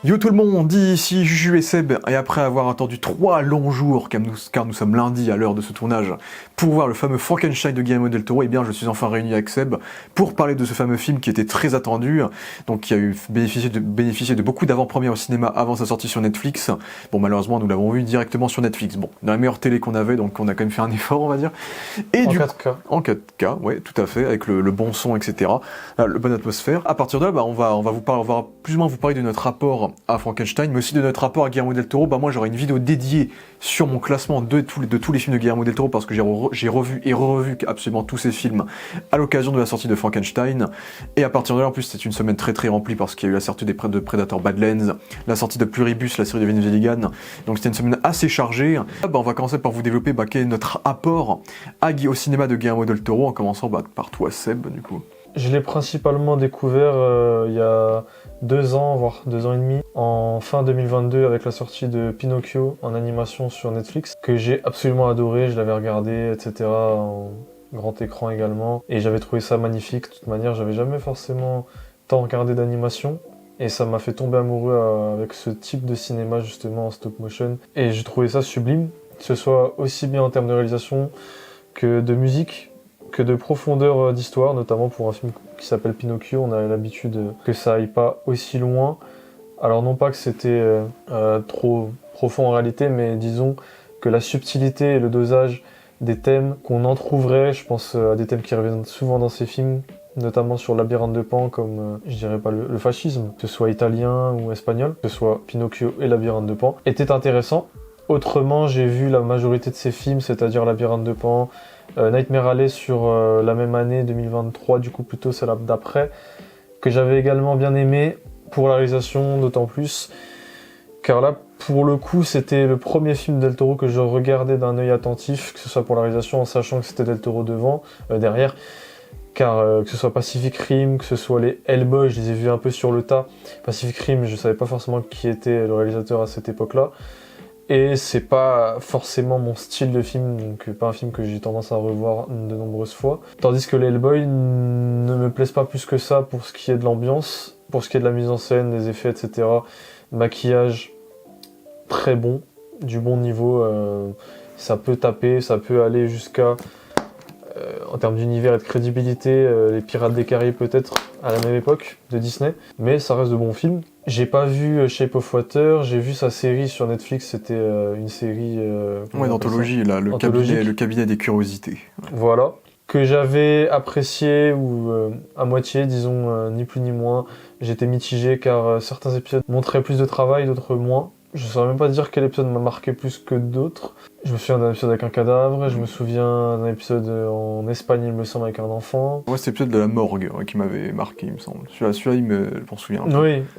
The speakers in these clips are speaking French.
Yo tout le monde, dit ici Juju et Seb, et après avoir attendu 3 longs jours, car nous sommes lundi à l'heure de ce tournage, pour voir le fameux Frankenstein de Guillermo del Toro, et bien je suis enfin réuni avec Seb pour parler de ce fameux film qui était très attendu, donc qui a eu bénéficié de beaucoup d'avant-premières au cinéma avant sa sortie sur Netflix. Bon, malheureusement nous l'avons vu directement sur Netflix, bon, dans la meilleure télé qu'on avait, donc on a quand même fait un effort, on va dire. Et en 4K. En 4K, ouais, tout à fait, avec le bon son, etc. Le bonne atmosphère. À partir de là, on va plus ou moins vous parler de notre rapport à Frankenstein, mais aussi de notre rapport à Guillermo del Toro. Moi j'aurai une vidéo dédiée sur mon classement de tous les films de Guillermo del Toro, parce que j'ai revu et revu absolument tous ces films à l'occasion de la sortie de Frankenstein. Et à partir de là, en plus, c'est une semaine très très remplie, parce qu'il y a eu la sortie de Predator Badlands, la sortie de Pluribus, la série de Vince Gilligan. Donc c'était une semaine assez chargée. On va commencer par vous développer quel est notre apport au cinéma de Guillermo del Toro, en commençant par toi Seb, du coup. Je l'ai principalement découvert il y a 2 ans, voire 2 ans et demi, en fin 2022 avec la sortie de Pinocchio en animation sur Netflix, que j'ai absolument adoré, je l'avais regardé, etc. en grand écran également, et j'avais trouvé ça magnifique. De toute manière, j'avais jamais forcément tant regardé d'animation, et ça m'a fait tomber amoureux avec ce type de cinéma justement en stop motion, et j'ai trouvé ça sublime, que ce soit aussi bien en termes de réalisation que de musique, que de profondeur d'histoire, notamment pour un film qui s'appelle Pinocchio. On a l'habitude que ça aille pas aussi loin. Alors non pas que c'était trop profond en réalité, mais disons que la subtilité et le dosage des thèmes qu'on en trouverait, je pense à des thèmes qui reviennent souvent dans ces films, notamment sur Labyrinthe de Pan, comme je dirais pas le fascisme, que ce soit italien ou espagnol, que ce soit Pinocchio et Labyrinthe de Pan, était intéressant. Autrement, j'ai vu la majorité de ces films, c'est-à-dire Labyrinthe de Pan, Nightmare Alley sur la même année, 2023, du coup plutôt celle d'après, que j'avais également bien aimé, pour la réalisation d'autant plus, car là, pour le coup, c'était le premier film del Toro que je regardais d'un œil attentif, que ce soit pour la réalisation, en sachant que c'était del Toro derrière, car que ce soit Pacific Rim, que ce soit les Hellboy, je les ai vus un peu sur le tas. Pacific Rim, je savais pas forcément qui était le réalisateur à cette époque-là. Et c'est pas forcément mon style de film, donc pas un film que j'ai tendance à revoir de nombreuses fois. Tandis que les Hellboy ne me plaisent pas plus que ça pour ce qui est de l'ambiance, pour ce qui est de la mise en scène, des effets, etc. Maquillage, très bon, du bon niveau. Ça peut taper, ça peut aller jusqu'à, en termes d'univers et de crédibilité, les Pirates des Caraïbes peut-être, à la même époque, de Disney. Mais ça reste de bons films. J'ai pas vu Shape of Water, j'ai vu sa série sur Netflix, c'était une série... d'anthologie, là, le cabinet des curiosités. Ouais. Voilà, que j'avais apprécié, ou à moitié, disons, ni plus ni moins. J'étais mitigé car certains épisodes montraient plus de travail, d'autres moins. Je saurais même pas dire quel épisode m'a marqué plus que d'autres. Je me souviens d'un épisode avec un cadavre, je me souviens d'un épisode en Espagne, il me semble, avec un enfant. Ouais, c'est l'épisode de la morgue qui m'avait marqué, il me semble. Celui-là, je m'en souviens.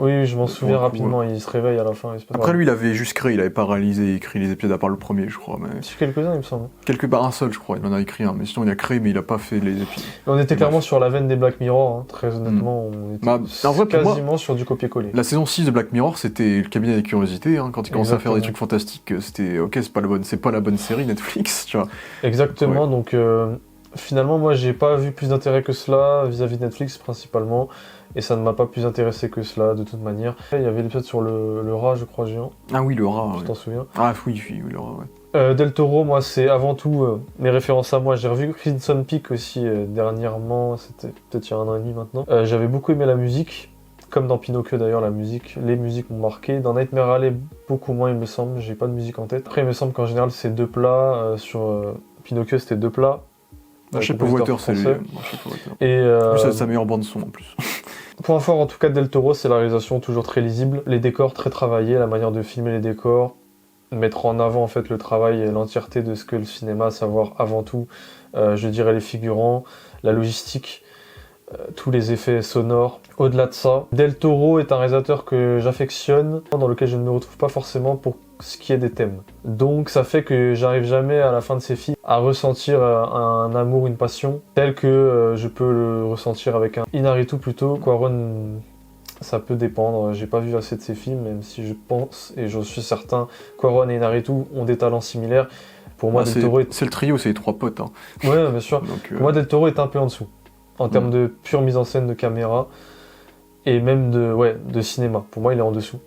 Oui, je m'en souviens rapidement, il se réveille à la fin. Après, lui, il avait juste créé, il avait pas réalisé et écrit les épisodes à part le premier, je crois. Mais... Sur quelques-uns, il me semble. Un seul, je crois, il en a écrit un. Mais sinon, il a créé, mais il a pas fait les épisodes. On était clairement sur la veine des Black Mirror, hein. Très honnêtement, on était quasiment sur du copier-coller. La saison 6 de Black Mirror, c'était le cabinet des curiosités, hein. Quand il commençait à faire des trucs fantastiques, c'était ok, c'est pas la bonne série Netflix, tu vois. Exactement, ouais. Donc finalement, moi, j'ai pas vu plus d'intérêt que cela vis-à-vis de Netflix principalement, et ça ne m'a pas plus intéressé que cela de toute manière. Il y avait l'épisode sur le rat, je crois, géant. Ah oui, le rat. Tu t'en souviens? Ah oui, le rat, ouais. Del Toro, moi, c'est avant tout mes références à moi. J'ai revu Crimson Peak aussi dernièrement, c'était peut-être il y a 1 an et demi maintenant. J'avais beaucoup aimé la musique, comme dans Pinocchio d'ailleurs, les musiques m'ont marqué. Dans Nightmare Alley, beaucoup moins, il me semble, j'ai pas de musique en tête. Après, il me semble qu'en général, c'est 2 plats. Sur Pinocchio, c'était 2 plats. Shape of Water, c'est lui. Et c'est sa meilleure bande-son en plus. Point fort en tout cas de Del Toro, c'est la réalisation toujours très lisible. Les décors très travaillés, la manière de filmer les décors. Mettre en avant en fait le travail et l'entièreté de ce que le cinéma, à savoir avant tout, je dirais les figurants, la logistique, tous les effets sonores. Au-delà de ça, Del Toro est un réalisateur que j'affectionne, dans lequel je ne me retrouve pas forcément pour ce qui est des thèmes. Donc ça fait que j'arrive jamais à la fin de ces films à ressentir un amour, une passion, tel que je peux le ressentir avec un Inarritu plutôt. Cuarón, ça peut dépendre, j'ai pas vu assez de ces films, même si je pense, et je suis certain, Cuarón et Inarritu ont des talents similaires. Pour moi, Del Toro c'est le trio, c'est les 3 potes. Hein. Ouais, bien sûr. Donc, Pour moi, Del Toro est un peu en dessous, en termes de pure mise en scène de caméra, et même de cinéma. Pour moi, il est en dessous.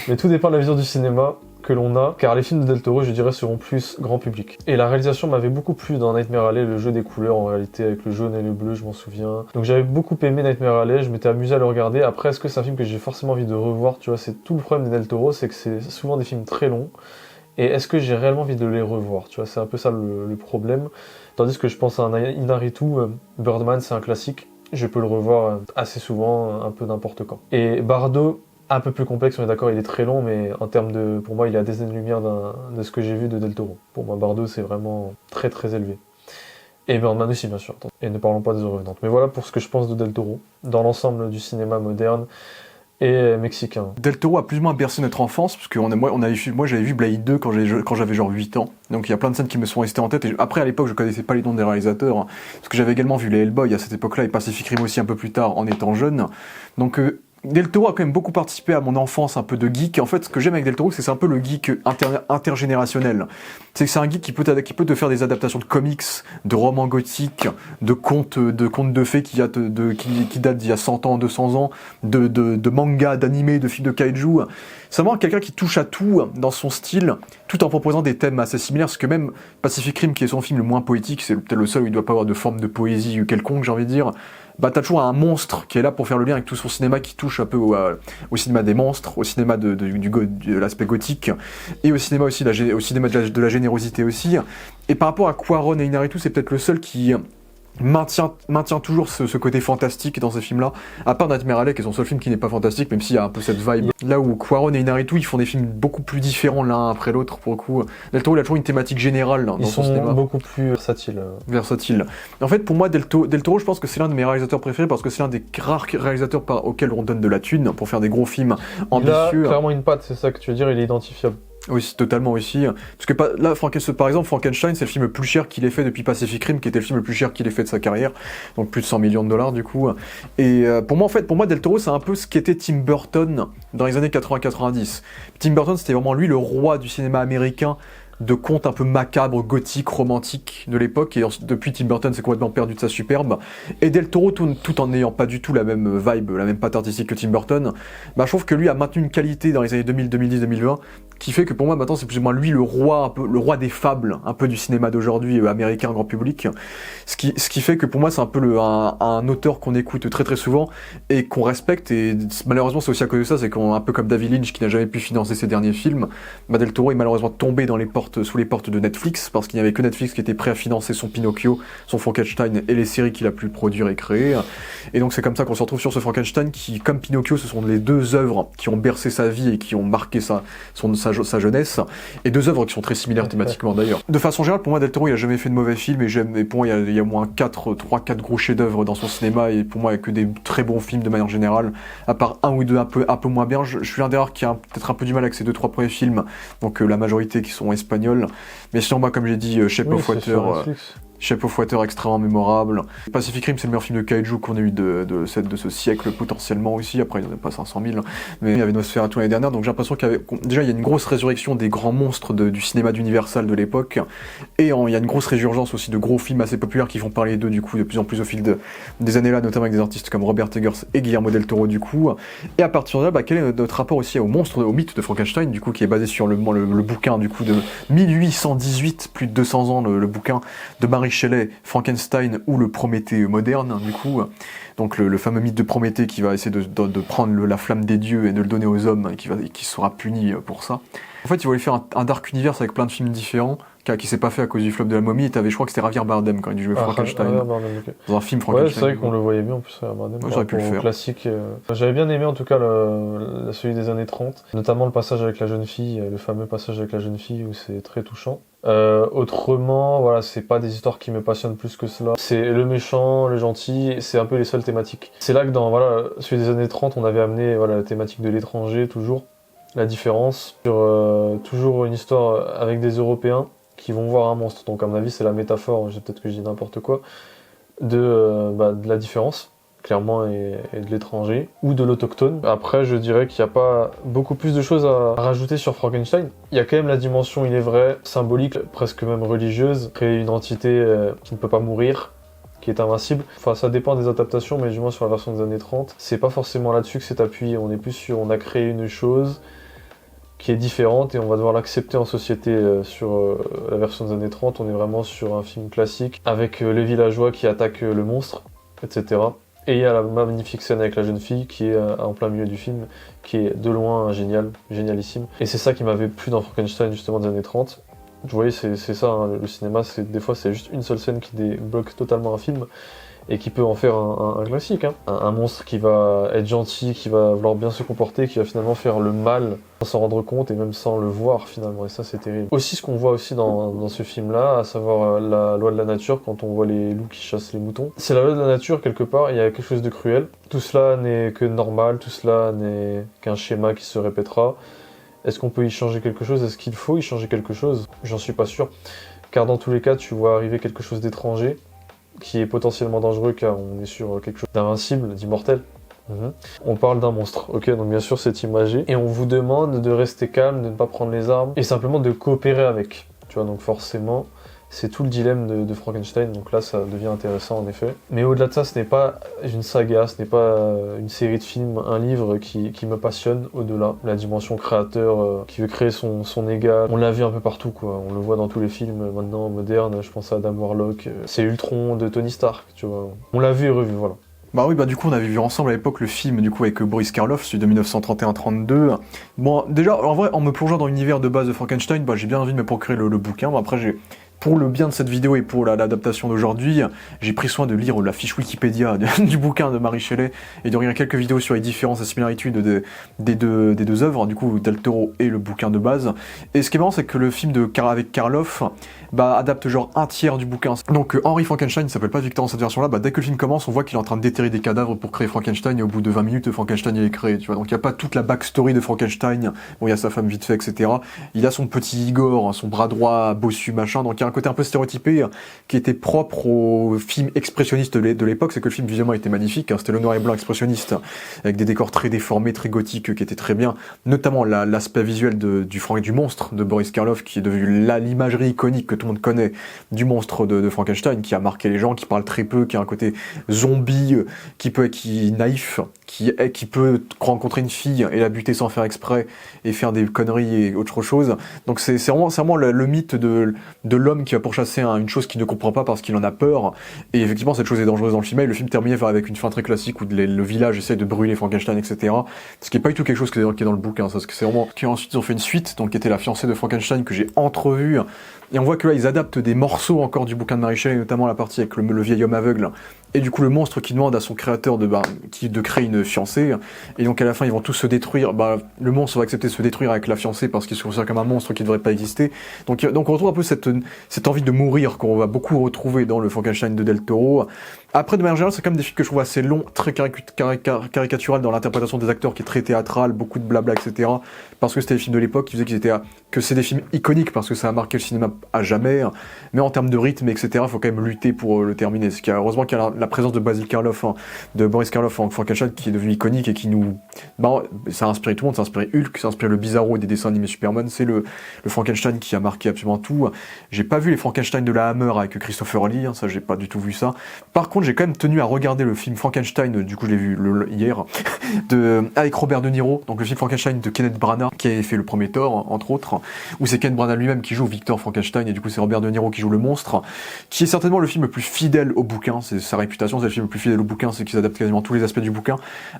Mais tout dépend de la vision du cinéma que l'on a, car les films de Del Toro, je dirais, seront plus grand public. Et la réalisation m'avait beaucoup plu dans Nightmare Alley, le jeu des couleurs en réalité, avec le jaune et le bleu, je m'en souviens. Donc j'avais beaucoup aimé Nightmare Alley, je m'étais amusé à le regarder. Après, est-ce que c'est un film que j'ai forcément envie de revoir? Tu vois, c'est tout le problème de Del Toro, c'est que c'est souvent des films très longs. Et est-ce que j'ai réellement envie de les revoir? Tu vois, c'est un peu ça le problème. Tandis que je pense à un Inaritu, Birdman, c'est un classique. Je peux le revoir assez souvent, un peu n'importe quand. Et Bardo, un peu plus complexe, on est d'accord, il est très long, mais en termes de... Pour moi, il est à des années-lumière de ce que j'ai vu de Del Toro. Pour moi, Bardo, c'est vraiment très très élevé. Et Birdman aussi, bien sûr. Et ne parlons pas des eaux revenantes. Mais voilà pour ce que je pense de Del Toro, dans l'ensemble du cinéma moderne et mexicain. Del Toro a plus ou moins bercé notre enfance, parce que moi j'avais vu Blade 2 quand j'avais genre 8 ans, donc il y a plein de scènes qui me sont restées en tête, et après à l'époque je connaissais pas les noms des réalisateurs, hein, parce que j'avais également vu les Hellboy à cette époque-là, et Pacific Rim aussi un peu plus tard en étant jeune, donc Del Toro a quand même beaucoup participé à mon enfance un peu de geek. En fait, ce que j'aime avec Del Toro, c'est que c'est un peu le geek intergénérationnel. C'est que c'est un geek qui peut te faire des adaptations de comics, de romans gothiques, de contes de fées qui datent d'il y a 100 ans, 200 ans, de mangas, d'animés, de films de kaiju. C'est vraiment quelqu'un qui touche à tout dans son style, tout en proposant des thèmes assez similaires, parce que même Pacific Rim, qui est son film le moins poétique, c'est peut-être le seul où il doit pas avoir de forme de poésie quelconque, j'ai envie de dire, bah t'as toujours un monstre qui est là pour faire le lien avec tout son cinéma qui touche un peu au cinéma des monstres, au cinéma de l'aspect gothique, et au cinéma aussi au cinéma de la générosité aussi. Et par rapport à Cuarón et Inarritu, c'est peut-être le seul qui maintient toujours ce côté fantastique dans ces films-là, à part Nightmare Alley, qui est son seul film qui n'est pas fantastique, même s'il y a un peu cette vibe. Là où Cuarón et Inarritu, ils font des films beaucoup plus différents l'un après l'autre, pour le coup. Del Toro, il a toujours une thématique générale dans son cinéma. Ils sont beaucoup plus versatiles. Versatile. En fait, pour moi, Del Toro, je pense que c'est l'un de mes réalisateurs préférés, parce que c'est l'un des rares réalisateurs auxquels on donne de la thune pour faire des gros films ambitieux. Il a clairement une patte, c'est ça que tu veux dire, il est identifiable. Oui, totalement aussi. Parce que là, par exemple, Frankenstein, c'est le film le plus cher qu'il ait fait depuis Pacific Rim, qui était le film le plus cher qu'il ait fait de sa carrière. Donc plus de 100 millions de dollars, du coup. Et pour moi, Del Toro, c'est un peu ce qu'était Tim Burton dans les années 80-90. Tim Burton, c'était vraiment lui le roi du cinéma américain, de contes un peu macabres, gothiques, romantiques de l'époque, et depuis Tim Burton s'est complètement perdu de sa superbe. Et Del Toro, tout en n'ayant pas du tout la même vibe, la même patte artistique que Tim Burton, bah, je trouve que lui a maintenu une qualité dans les années 2000, 2010, 2020, qui fait que pour moi maintenant c'est plus ou moins lui le roi des fables, un peu du cinéma d'aujourd'hui américain grand public. Ce qui fait que pour moi c'est un peu un auteur qu'on écoute très très souvent et qu'on respecte, et malheureusement c'est aussi à cause de ça, c'est qu'on un peu comme David Lynch qui n'a jamais pu financer ses derniers films, bah, Del Toro est malheureusement tombé sous les portes de Netflix, parce qu'il n'y avait que Netflix qui était prêt à financer son Pinocchio, son Frankenstein et les séries qu'il a pu produire et créer. Et donc c'est comme ça qu'on se retrouve sur ce Frankenstein qui, comme Pinocchio, ce sont les deux œuvres qui ont bercé sa vie et qui ont marqué sa jeunesse, et deux œuvres qui sont très similaires thématiquement d'ailleurs. De façon générale, pour moi, Del Toro, il a jamais fait de mauvais films, et pour moi, il y a au moins 3-4 gros chefs-d'œuvre dans son cinéma, et pour moi, il n'y a que des très bons films de manière générale, à part un ou deux un peu moins bien. Je suis l'un des rares qui a peut-être un peu du mal avec ces 2-3 premiers films, donc la majorité qui sont espagnols. Mais sinon, moi, comme j'ai dit, Shape of Water extrêmement mémorable. Pacific Rim, c'est le meilleur film de kaiju qu'on ait eu de ce siècle potentiellement aussi. Après, il n'y en a pas 500 000. Mais il y avait Nosferatu l'année dernière, donc j'ai l'impression déjà il y a une grosse résurrection des grands monstres du cinéma d'Universal de l'époque. Et il y a une grosse résurgence aussi de gros films assez populaires qui font parler d'eux du coup de plus en plus au fil des années là, notamment avec des artistes comme Robert Eggers et Guillermo del Toro du coup. Et à partir de là, bah, quel est notre rapport aussi au monstre, au mythe de Frankenstein du coup, qui est basé sur le bouquin du coup de 1818, plus de 200 ans, le bouquin de Mary Shelley, Frankenstein ou le Prométhée moderne, du coup. Donc le fameux mythe de Prométhée qui va essayer de prendre la flamme des dieux et de le donner aux hommes, et qui sera puni pour ça. En fait, ils voulaient faire un dark universe avec plein de films différents, qui s'est pas fait à cause du flop de la momie, et je crois que c'était Javier Bardem quand il jouait Frankenstein. Okay. Dans un film Frankenstein. Ouais, c'est vrai qu'on le voyait bien en plus, Javier Bardem. Ouais, j'aurais pu le faire. Classique. J'avais bien aimé en tout cas celui des années 30, notamment le passage avec la jeune fille, le fameux passage avec la jeune fille où c'est très touchant. Autrement, voilà, c'est pas des histoires qui me passionnent plus que cela. C'est le méchant, le gentil, c'est un peu les seules thématiques. C'est là que dans celui des années 30, on avait amené la thématique de l'étranger, toujours. La différence sur toujours une histoire avec des Européens qui vont voir un monstre. Donc à mon avis, c'est la métaphore, peut-être que je dis n'importe quoi, de la différence, clairement, et de l'étranger, ou de l'autochtone. Après, je dirais qu'il n'y a pas beaucoup plus de choses à rajouter sur Frankenstein. Il y a quand même la dimension, il est vrai, symbolique, presque même religieuse, créer une entité qui ne peut pas mourir, qui est invincible. Enfin, ça dépend des adaptations, mais du moins sur la version des années 30, c'est pas forcément là-dessus que c'est appuyé. On est plus sur, on a créé une chose, qui est différente et on va devoir l'accepter en société. Sur la version des années 30, on est vraiment sur un film classique avec les villageois qui attaquent le monstre, etc. Et il y a la magnifique scène avec la jeune fille qui est en plein milieu du film, qui est de loin génialissime. Et c'est ça qui m'avait plu dans Frankenstein justement des années 30. Vous voyez, c'est ça, hein, le cinéma, des fois c'est juste une seule scène qui débloque totalement un film et qui peut en faire un classique. Hein. Un monstre qui va être gentil, qui va vouloir bien se comporter, qui va finalement faire le mal sans s'en rendre compte et même sans le voir finalement, et ça c'est terrible. Aussi ce qu'on voit aussi dans ce film-là, à savoir la loi de la nature, quand on voit les loups qui chassent les moutons. C'est la loi de la nature, quelque part, il y a quelque chose de cruel. Tout cela n'est que normal, tout cela n'est qu'un schéma qui se répétera. Est-ce qu'on peut y changer quelque chose? Est-ce qu'il faut y changer quelque chose? J'en suis pas sûr. Car dans tous les cas, tu vois arriver quelque chose d'étranger, qui est potentiellement dangereux car on est sur quelque chose d'invincible, d'immortel. On parle d'un monstre, ok, donc bien sûr c'est imagé, et on vous demande de rester calme, de ne pas prendre les armes, et simplement de coopérer avec. Tu vois, donc forcément, c'est tout le dilemme de Frankenstein, donc là ça devient intéressant en effet. Mais au-delà de ça, ce n'est pas une saga, ce n'est pas une série de films, un livre qui me passionne au-delà. La dimension créateur qui veut créer son égal, on l'a vu un peu partout quoi, on le voit dans tous les films maintenant modernes, je pense à Adam Warlock, c'est Ultron de Tony Stark, tu vois. On l'a vu et revu, voilà. Bah oui, bah du coup on avait vu ensemble à l'époque le film du coup avec Boris Karloff, celui de 1931-32. Bon, déjà, en vrai, en me plongeant dans l'univers de base de Frankenstein, bah j'ai bien envie de me procurer le bouquin. Bon, après, pour le bien de cette vidéo et pour l'adaptation d'aujourd'hui, j'ai pris soin de lire la fiche Wikipédia du bouquin de Mary Shelley et de regarder quelques vidéos sur les différences et similarités des deux œuvres, du coup Del Toro et le bouquin de base. Et ce qui est marrant, c'est que le film avec Karloff adapte genre un tiers du bouquin. Donc Henry Frankenstein, il s'appelle pas Victor dans cette version-là, dès que le film commence, on voit qu'il est en train de déterrer des cadavres pour créer Frankenstein, et au bout de 20 minutes, Frankenstein il est créé, tu vois. Donc il n'y a pas toute la backstory de Frankenstein, bon il y a sa femme vite fait, etc. Il a son petit Igor, son bras droit bossu, machin, donc il y a un côté un peu stéréotypé qui était propre au film expressionniste de l'époque, c'est que le film visuellement était magnifique, hein, c'était le noir et blanc expressionniste, avec des décors très déformés, très gothiques, qui étaient très bien, notamment l'aspect visuel du monstre de Boris Karloff, qui est devenu l'imagerie iconique que tout le monde connaît du monstre de Frankenstein, qui a marqué les gens, qui parle très peu, qui a un côté zombie, qui est naïf, qui peut rencontrer une fille et la buter sans faire exprès et faire des conneries et autre chose. Donc c'est vraiment le mythe de l'homme qui va pourchasser une chose qu'il ne comprend pas parce qu'il en a peur. Et effectivement, cette chose est dangereuse dans le film. Et le film terminait avec une fin très classique où le village essaie de brûler Frankenstein, etc. Ce qui n'est pas du tout quelque chose qui est dans le bouquin. Ça, c'est vraiment ensuite ils ont fait une suite, donc qui était la fiancée de Frankenstein que j'ai entrevue. Et on voit que là, ils adaptent des morceaux encore du bouquin de Mary Shelley, notamment la partie avec le vieil homme aveugle. Et du coup, le monstre qui demande à son créateur de créer une fiancée. Et donc, à la fin, ils vont tous se détruire. Le monstre va accepter de se détruire avec la fiancée parce qu'il se considère comme un monstre qui ne devrait pas exister. Donc on retrouve un peu cette envie de mourir qu'on va beaucoup retrouver dans le Frankenstein de Del Toro. Après, de manière générale, c'est quand même des films que je trouve assez longs, très caricatural dans l'interprétation des acteurs, qui est très théâtrale, beaucoup de blabla, etc. Parce que c'était des films de l'époque qui faisaient que c'est des films iconiques, parce que ça a marqué le cinéma à jamais. Mais en termes de rythme, etc., il faut quand même lutter pour le terminer. Heureusement qu'il y a la présence de Boris Karloff en Frankenstein, qui est devenu iconique et qui nous... ça a inspiré tout le monde, ça a inspiré Hulk, ça a inspiré le Bizarro et des dessins animés Superman. C'est le Frankenstein qui a marqué absolument tout. J'ai pas vu les Frankenstein de la Hammer avec Christopher Lee, ça j'ai pas du tout vu ça. Par contre, j'ai quand même tenu à regarder le film Frankenstein, du coup je l'ai vu hier, avec Robert De Niro, donc le film Frankenstein de Kenneth Branagh, qui avait fait le premier Thor, entre autres, où c'est Kenneth Branagh lui-même qui joue Victor Frankenstein, et du coup c'est Robert De Niro qui joue le monstre, qui est certainement le film le plus fidèle au bouquin, c'est sa réputation, c'est le film le plus fidèle au bouquin, c'est qu'il adapte quasiment tous les aspects du bouquin.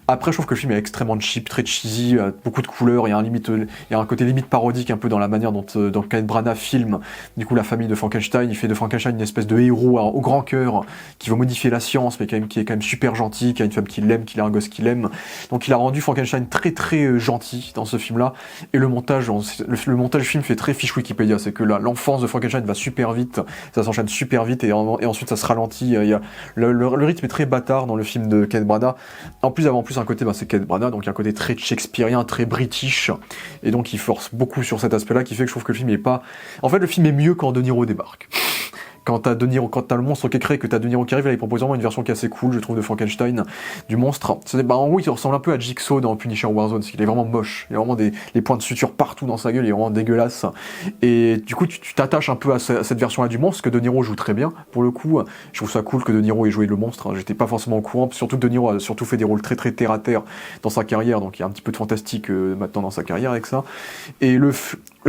Après, je trouve que le film est extrêmement cheap, très cheesy, beaucoup de couleurs, il y a un côté limite parodique un peu dans la manière dont Kenneth Branagh filme, du coup la famille de Frankenstein, il fait de Frankenstein une espèce de héros au grand cœur, qui va modifier la science, mais qui est quand même super gentil, qui a une femme qui l'aime, qui a un gosse qui l'aime. Donc il a rendu Frankenstein très très gentil dans ce film-là. Et le montage du film fait très fiche Wikipédia, c'est que l'enfance de Frankenstein va super vite, ça s'enchaîne super vite, et ensuite ça se ralentit. Le rythme est très bâtard dans le film de Kenneth Branagh. En plus, un côté, c'est Kenneth Branagh, donc il y a un côté très shakespearien, très british, et donc il force beaucoup sur cet aspect-là, qui fait que je trouve que le film est pas... En fait, le film est mieux quand De Niro débarque. quand t'as le monstre qui est créé, que t'as De Niro qui arrive, là, il propose vraiment une version qui est assez cool, je trouve, de Frankenstein, du monstre. En gros, il ressemble un peu à Jigsaw dans Punisher Warzone, parce qu'il est vraiment moche. Il a vraiment les points de suture partout dans sa gueule, il est vraiment dégueulasse. Et du coup, tu t'attaches un peu à cette version-là du monstre, que De Niro joue très bien, pour le coup. Je trouve ça cool que De Niro ait joué le monstre, hein. J'étais pas forcément au courant, surtout que De Niro a surtout fait des rôles très très terre à terre dans sa carrière, donc il y a un petit peu de fantastique maintenant dans sa carrière avec ça. Et le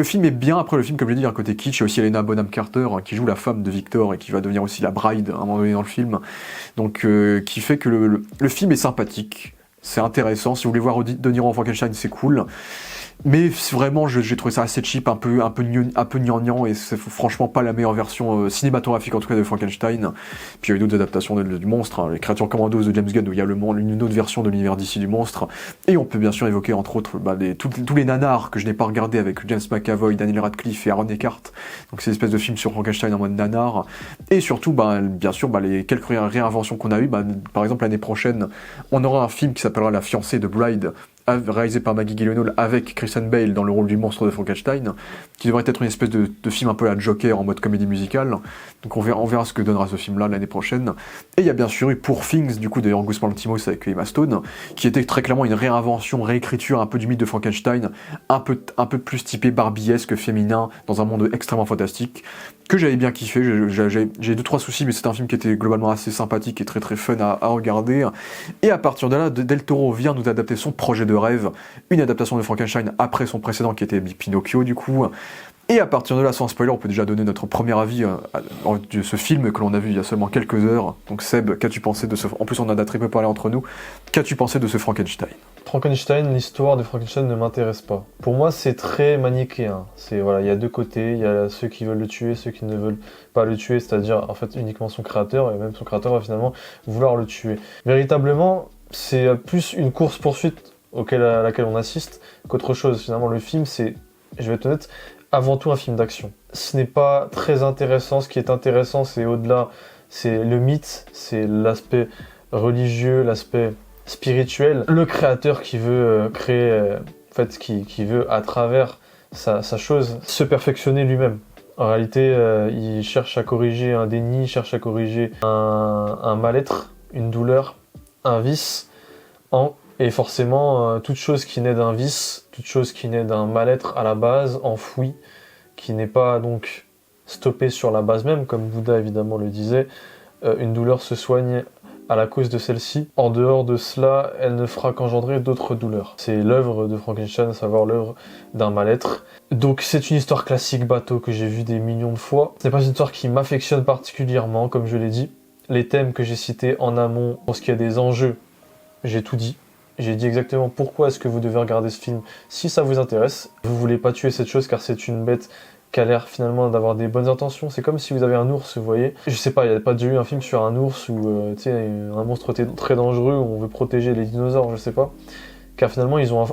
film est bien. Après, le film, comme je l'ai dit, il y a un côté kitsch. Il y a aussi Helena Bonham Carter, hein, qui joue la femme de Victor et qui va devenir aussi la bride à un moment donné dans le film. Donc, qui fait que le film est sympathique. C'est intéressant. Si vous voulez voir De Niro en Frankenstein, c'est cool. Mais vraiment, j'ai trouvé ça assez cheap, un peu gnangnan, et c'est franchement pas la meilleure version cinématographique en tout cas de Frankenstein. Puis il y a eu d'autres adaptations du monstre, hein, les Créatures Commandos de James Gunn, où il y a une autre version de l'univers d'ici du monstre. Et on peut bien sûr évoquer entre autres tous les nanars que je n'ai pas regardé avec James McAvoy, Daniel Radcliffe et Aaron Eckhart. Donc c'est une espèce de film sur Frankenstein en mode nanar. Et surtout, bien sûr, les quelques réinventions qu'on a eues. Par exemple, l'année prochaine, on aura un film qui s'appellera La fiancée de Bride, réalisé par Maggie Gyllenhaal avec Christian Bale dans le rôle du monstre de Frankenstein, qui devrait être une espèce de film un peu à Joker en mode comédie musicale. Donc on verra ce que donnera ce film-là l'année prochaine. Et il y a bien sûr eu Poor Things, du coup de Yorgos Lanthimos avec Emma Stone, qui était très clairement une réécriture un peu du mythe de Frankenstein, un peu plus typé barbiesque, féminin, dans un monde extrêmement fantastique, que j'avais bien kiffé. J'ai 2-3 soucis, mais c'est un film qui était globalement assez sympathique et très très fun à regarder. Et à partir de là, Del Toro vient nous adapter son projet de rêve, une adaptation de Frankenstein après son précédent qui était Pinocchio du coup. Et à partir de là, sans spoiler, on peut déjà donner notre premier avis de ce film que l'on a vu il y a seulement quelques heures. Donc Seb, qu'as-tu pensé de ce... En plus on en a très peu parlé entre nous. Qu'as-tu pensé de ce Frankenstein ? Frankenstein, l'histoire de Frankenstein ne m'intéresse pas. Pour moi, c'est très manichéen. Voilà, il y a deux côtés, il y a ceux qui veulent le tuer, ceux qui ne veulent pas le tuer, c'est-à-dire en fait uniquement son créateur, et même son créateur va finalement vouloir le tuer. Véritablement, c'est plus une course-poursuite à laquelle on assiste qu'autre chose. Finalement, le film, c'est, je vais être honnête, avant tout un film d'action. Ce n'est pas très intéressant. Ce qui est intéressant, c'est au-delà, c'est le mythe, c'est l'aspect religieux, l'aspect spirituel. Le créateur qui veut créer, en fait, qui veut à travers sa chose se perfectionner lui-même. En réalité, il cherche à corriger un déni, il cherche à corriger un mal-être, une douleur, un vice, et forcément, toute chose qui naît d'un vice, toute chose qui naît d'un mal-être à la base, enfoui, qui n'est pas donc stoppé sur la base même, comme Bouddha évidemment le disait, une douleur se soigne à la cause de celle-ci. En dehors de cela, elle ne fera qu'engendrer d'autres douleurs. C'est l'œuvre de Frankenstein, à savoir l'œuvre d'un mal-être. Donc c'est une histoire classique bateau que j'ai vue des millions de fois. Ce n'est pas une histoire qui m'affectionne particulièrement, comme je l'ai dit. Les thèmes que j'ai cités en amont, pour ce qui est des enjeux, j'ai tout dit. J'ai dit exactement pourquoi est-ce que vous devez regarder ce film si ça vous intéresse. Vous voulez pas tuer cette chose car c'est une bête qui a l'air finalement d'avoir des bonnes intentions. C'est comme si vous avez un ours, vous voyez. Je sais pas, il n'y a pas déjà eu un film sur un ours ou un monstre très dangereux où on veut protéger les dinosaures, je sais pas. Car finalement ils ont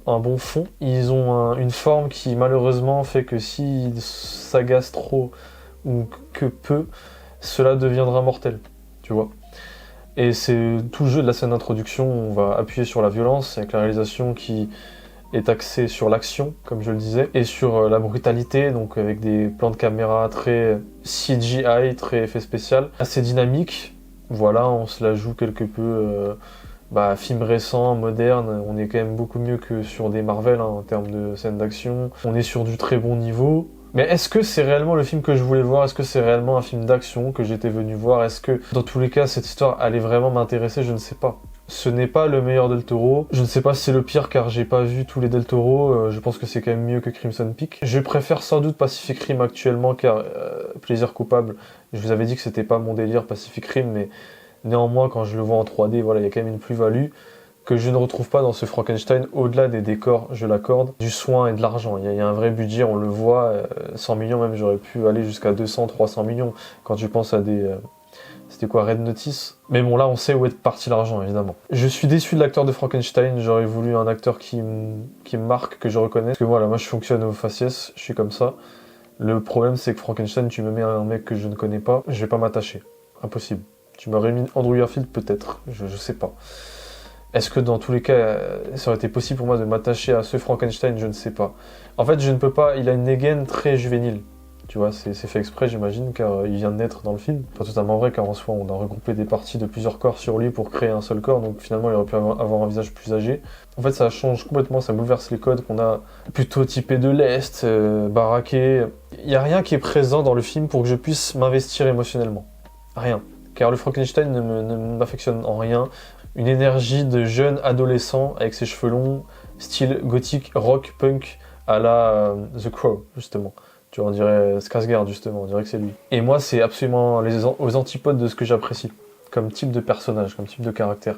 un bon fond. Ils ont une forme qui malheureusement fait que s'ils s'agacent trop ou que peu, cela deviendra mortel, tu vois. Et c'est tout le jeu de la scène d'introduction, on va appuyer sur la violence, avec la réalisation qui est axée sur l'action, comme je le disais, et sur la brutalité, donc avec des plans de caméra très CGI, très effet spécial, assez dynamique. Voilà, on se la joue quelque peu film récent, moderne, on est quand même beaucoup mieux que sur des Marvel en termes de scènes d'action. On est sur du très bon niveau. Mais est-ce que c'est réellement le film que je voulais voir ? Est-ce que c'est réellement un film d'action que j'étais venu voir ? Est-ce que, dans tous les cas, cette histoire allait vraiment m'intéresser ? Je ne sais pas. Ce n'est pas le meilleur Del Toro. Je ne sais pas si c'est le pire car j'ai pas vu tous les Del Toro. Je pense que c'est quand même mieux que Crimson Peak. Je préfère sans doute Pacific Rim actuellement car Plaisir coupable. Je vous avais dit que c'était pas mon délire Pacific Rim, mais néanmoins quand je le vois en 3D, voilà, il y a quand même une plus-value que je ne retrouve pas dans ce Frankenstein, au-delà des décors, je l'accorde, du soin et de l'argent. Il y a un vrai budget, on le voit, 100 millions même, j'aurais pu aller jusqu'à 200, 300 millions, quand je pense à des... c'était quoi, Red Notice ? Mais bon, là, on sait où est parti l'argent, évidemment. Je suis déçu de l'acteur de Frankenstein, j'aurais voulu un acteur qui me marque, que je reconnais. Parce que voilà, moi je fonctionne au faciès, je suis comme ça. Le problème, c'est que Frankenstein, tu me mets un mec que je ne connais pas, je vais pas m'attacher. Impossible. Tu m'aurais mis Andrew Garfield, peut-être, je sais pas. Est-ce que dans tous les cas, ça aurait été possible pour moi de m'attacher à ce Frankenstein ? Je ne sais pas. En fait, je ne peux pas, il a une dégaine très juvénile. Tu vois, c'est fait exprès, j'imagine, car il vient de naître dans le film. Pas totalement vrai, car en soi, on a regroupé des parties de plusieurs corps sur lui pour créer un seul corps, donc finalement, il aurait pu avoir un visage plus âgé. En fait, ça change complètement, ça bouleverse les codes qu'on a plutôt typés de l'Est, baraqués. Il n'y a rien qui est présent dans le film pour que je puisse m'investir émotionnellement. Rien. Car le Frankenstein ne m'affectionne en rien. Une énergie de jeune adolescent avec ses cheveux longs, style gothique, rock, punk, à la The Crow, justement. Tu vois, on dirait Skarsgård, justement, on dirait que c'est lui. Et moi, c'est absolument aux antipodes de ce que j'apprécie, comme type de personnage, comme type de caractère.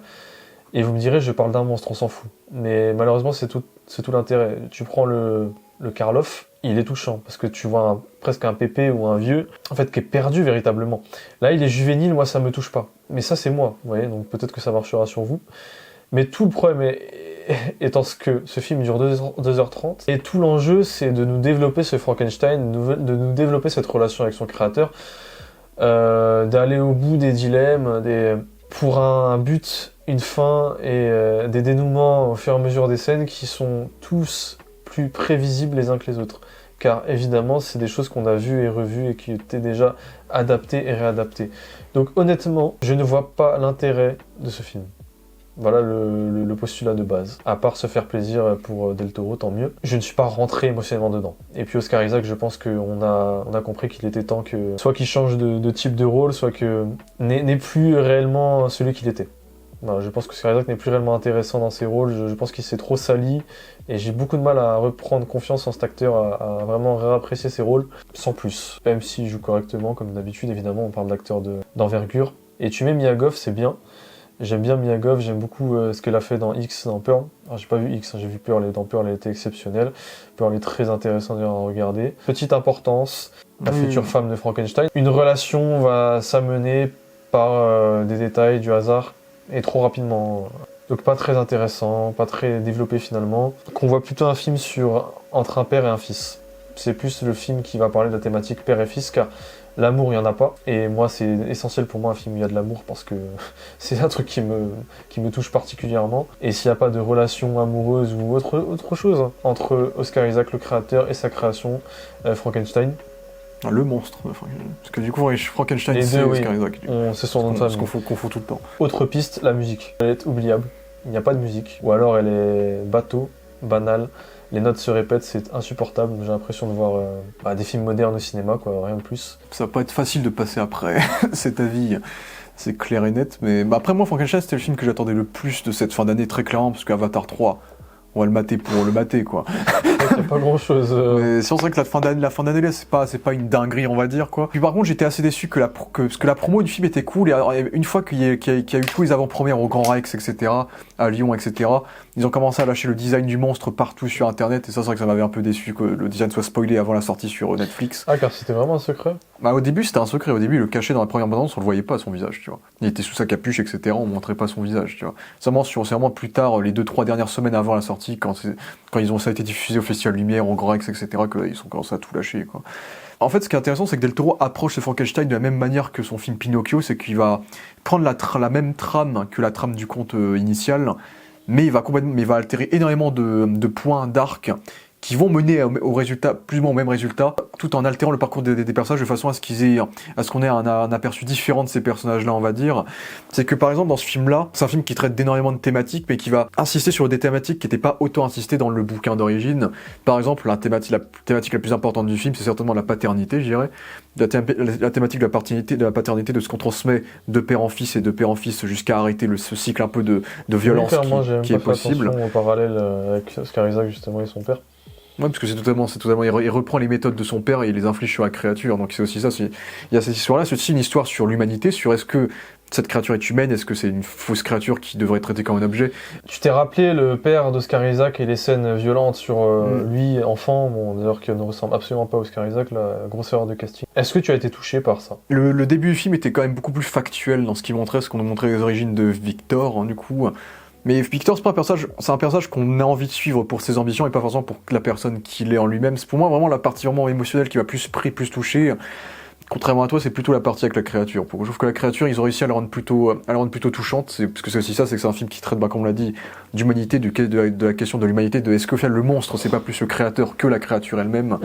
Et vous me direz, je parle d'un monstre, on s'en fout. Mais malheureusement, c'est tout l'intérêt. Tu prends le Karloff, il est touchant, parce que tu vois presque un pépé ou un vieux, en fait, qui est perdu véritablement. Là, il est juvénile, moi, ça me touche pas. Mais ça, c'est moi, vous voyez, donc peut-être que ça marchera sur vous. Mais tout le problème étant que ce film dure 2h30, et tout l'enjeu, c'est de nous développer ce Frankenstein, de nous développer cette relation avec son créateur, d'aller au bout des dilemmes, pour un but, une fin, et des dénouements au fur et à mesure des scènes qui sont tous plus prévisibles les uns que les autres. Car évidemment, c'est des choses qu'on a vues et revues et qui étaient déjà adaptées et réadaptées. Donc honnêtement, je ne vois pas l'intérêt de ce film. Voilà le postulat de base. À part se faire plaisir pour Del Toro, tant mieux. Je ne suis pas rentré émotionnellement dedans. Et puis Oscar Isaac, je pense qu'on a compris qu'il était temps que soit qu'il change de type de rôle, soit que n'est plus réellement celui qu'il était. Voilà, je pense que Oscar Isaac n'est plus réellement intéressant dans ses rôles. Je pense qu'il s'est trop sali. Et j'ai beaucoup de mal à reprendre confiance en cet acteur, à vraiment réapprécier ses rôles, sans plus. Même s'il joue correctement, comme d'habitude, évidemment, on parle d'acteurs d'envergure. Et tu mets Mia Goth, c'est bien. J'aime bien Mia Goth, j'aime beaucoup ce qu'elle a fait dans X, dans Pearl. Alors, j'ai pas vu X, j'ai vu Pearl, et dans Pearl, elle était exceptionnelle. Pearl est très intéressante à regarder. Petite importance, la future femme de Frankenstein. Une relation va s'amener par des détails, du hasard, et trop rapidement. Donc pas très intéressant, pas très développé finalement. Qu'on voit plutôt un film entre un père et un fils. C'est plus le film qui va parler de la thématique père et fils, car l'amour, il n'y en a pas. Et moi, c'est essentiel pour moi un film où il y a de l'amour, parce que c'est un truc qui me touche particulièrement. Et s'il n'y a pas de relation amoureuse ou autre chose entre Oscar Isaac, le créateur, et sa création, Frankenstein. Le monstre. Parce que du coup, Frankenstein, c'est Oscar Isaac. C'est son nom de famille. Ce qu'on fout tout le temps. Autre piste, la musique. Elle est oubliable. Il n'y a pas de musique. Ou alors elle est bateau, banale. Les notes se répètent, c'est insupportable. J'ai l'impression de voir des films modernes au cinéma, quoi, rien de plus. Ça va pas être facile de passer après cet avis, c'est clair et net. Mais après, moi, Frankenstein, c'était le film que j'attendais le plus de cette fin d'année, très clairement, parce qu'Avatar 3, on va le mater pour le mater, quoi. Il n'y a pas grand-chose. Mais c'est vrai que la fin d'année, là, c'est pas une dinguerie, on va dire, quoi. Puis par contre, j'étais assez déçu parce que la promo du film était cool, et une fois qu'il y a eu tous les avant-premières au Grand Rex, etc., à Lyon, etc., ils ont commencé à lâcher le design du monstre partout sur Internet, et ça, c'est vrai que ça m'avait un peu déçu que le design soit spoilé avant la sortie sur Netflix. Ah, car c'était vraiment un secret? Bah, au début, c'était un secret. Au début, il le cachait dans la première bande-annonce, on le voyait pas, son visage, tu vois. Il était sous sa capuche, etc., on montrait pas son visage, tu vois. C'est vraiment plus tard, les 2-3 dernières semaines avant la sortie, quand ça a été diffusé au Festival Lumière, au Grand Rex, etc., que là, ils ont commencé à tout lâcher, quoi. En fait, ce qui est intéressant, c'est que Del Toro approche ce Frankenstein de la même manière que son film Pinocchio, c'est qu'il va prendre la même trame que la trame du conte initial, mais il va altérer énormément de points d'arc qui vont mener au résultat, plus ou moins au même résultat, tout en altérant le parcours des personnages de façon à ce qu'on ait un aperçu différent de ces personnages-là, on va dire. C'est que par exemple dans ce film-là, c'est un film qui traite d'énormément de thématiques, mais qui va insister sur des thématiques qui n'étaient pas autant insistées dans le bouquin d'origine. Par exemple, la thématique la plus importante du film, c'est certainement la paternité, je dirais. La thématique de la paternité, de ce qu'on transmet de père en fils et de père en fils jusqu'à arrêter ce cycle un peu de violence qui est possible. Au parallèle avec Oscar Isaac justement et son père. Ouais, parce que c'est totalement, il reprend les méthodes de son père et il les inflige sur la créature. Donc c'est aussi ça. Il y a cette histoire-là, c'est aussi une histoire sur l'humanité, sur est-ce que cette créature est humaine, est-ce que c'est une fausse créature qui devrait être traitée comme un objet. Tu t'es rappelé le père d'Oscar Isaac et les scènes violentes sur lui, enfant, d'ailleurs qui ne ressemble absolument pas à Oscar Isaac, la grosse erreur de casting. Est-ce que tu as été touché par ça? Le début du film était quand même beaucoup plus factuel dans ce qu'il montrait, ce qu'on nous montrait les origines de Victor, du coup. Mais Victor, c'est un personnage qu'on a envie de suivre pour ses ambitions et pas forcément pour la personne qu'il est en lui-même. C'est pour moi vraiment la partie vraiment émotionnelle qui m'a plus touché. contrairement à toi, c'est plutôt la partie avec la créature. Je trouve que la créature, ils ont réussi à la rendre plutôt touchante, parce que c'est aussi ça, c'est que c'est un film qui traite, comme on l'a dit, d'humanité, de la question de l'humanité, de est-ce qu'au final le monstre, c'est pas plus le créateur que la créature elle-même.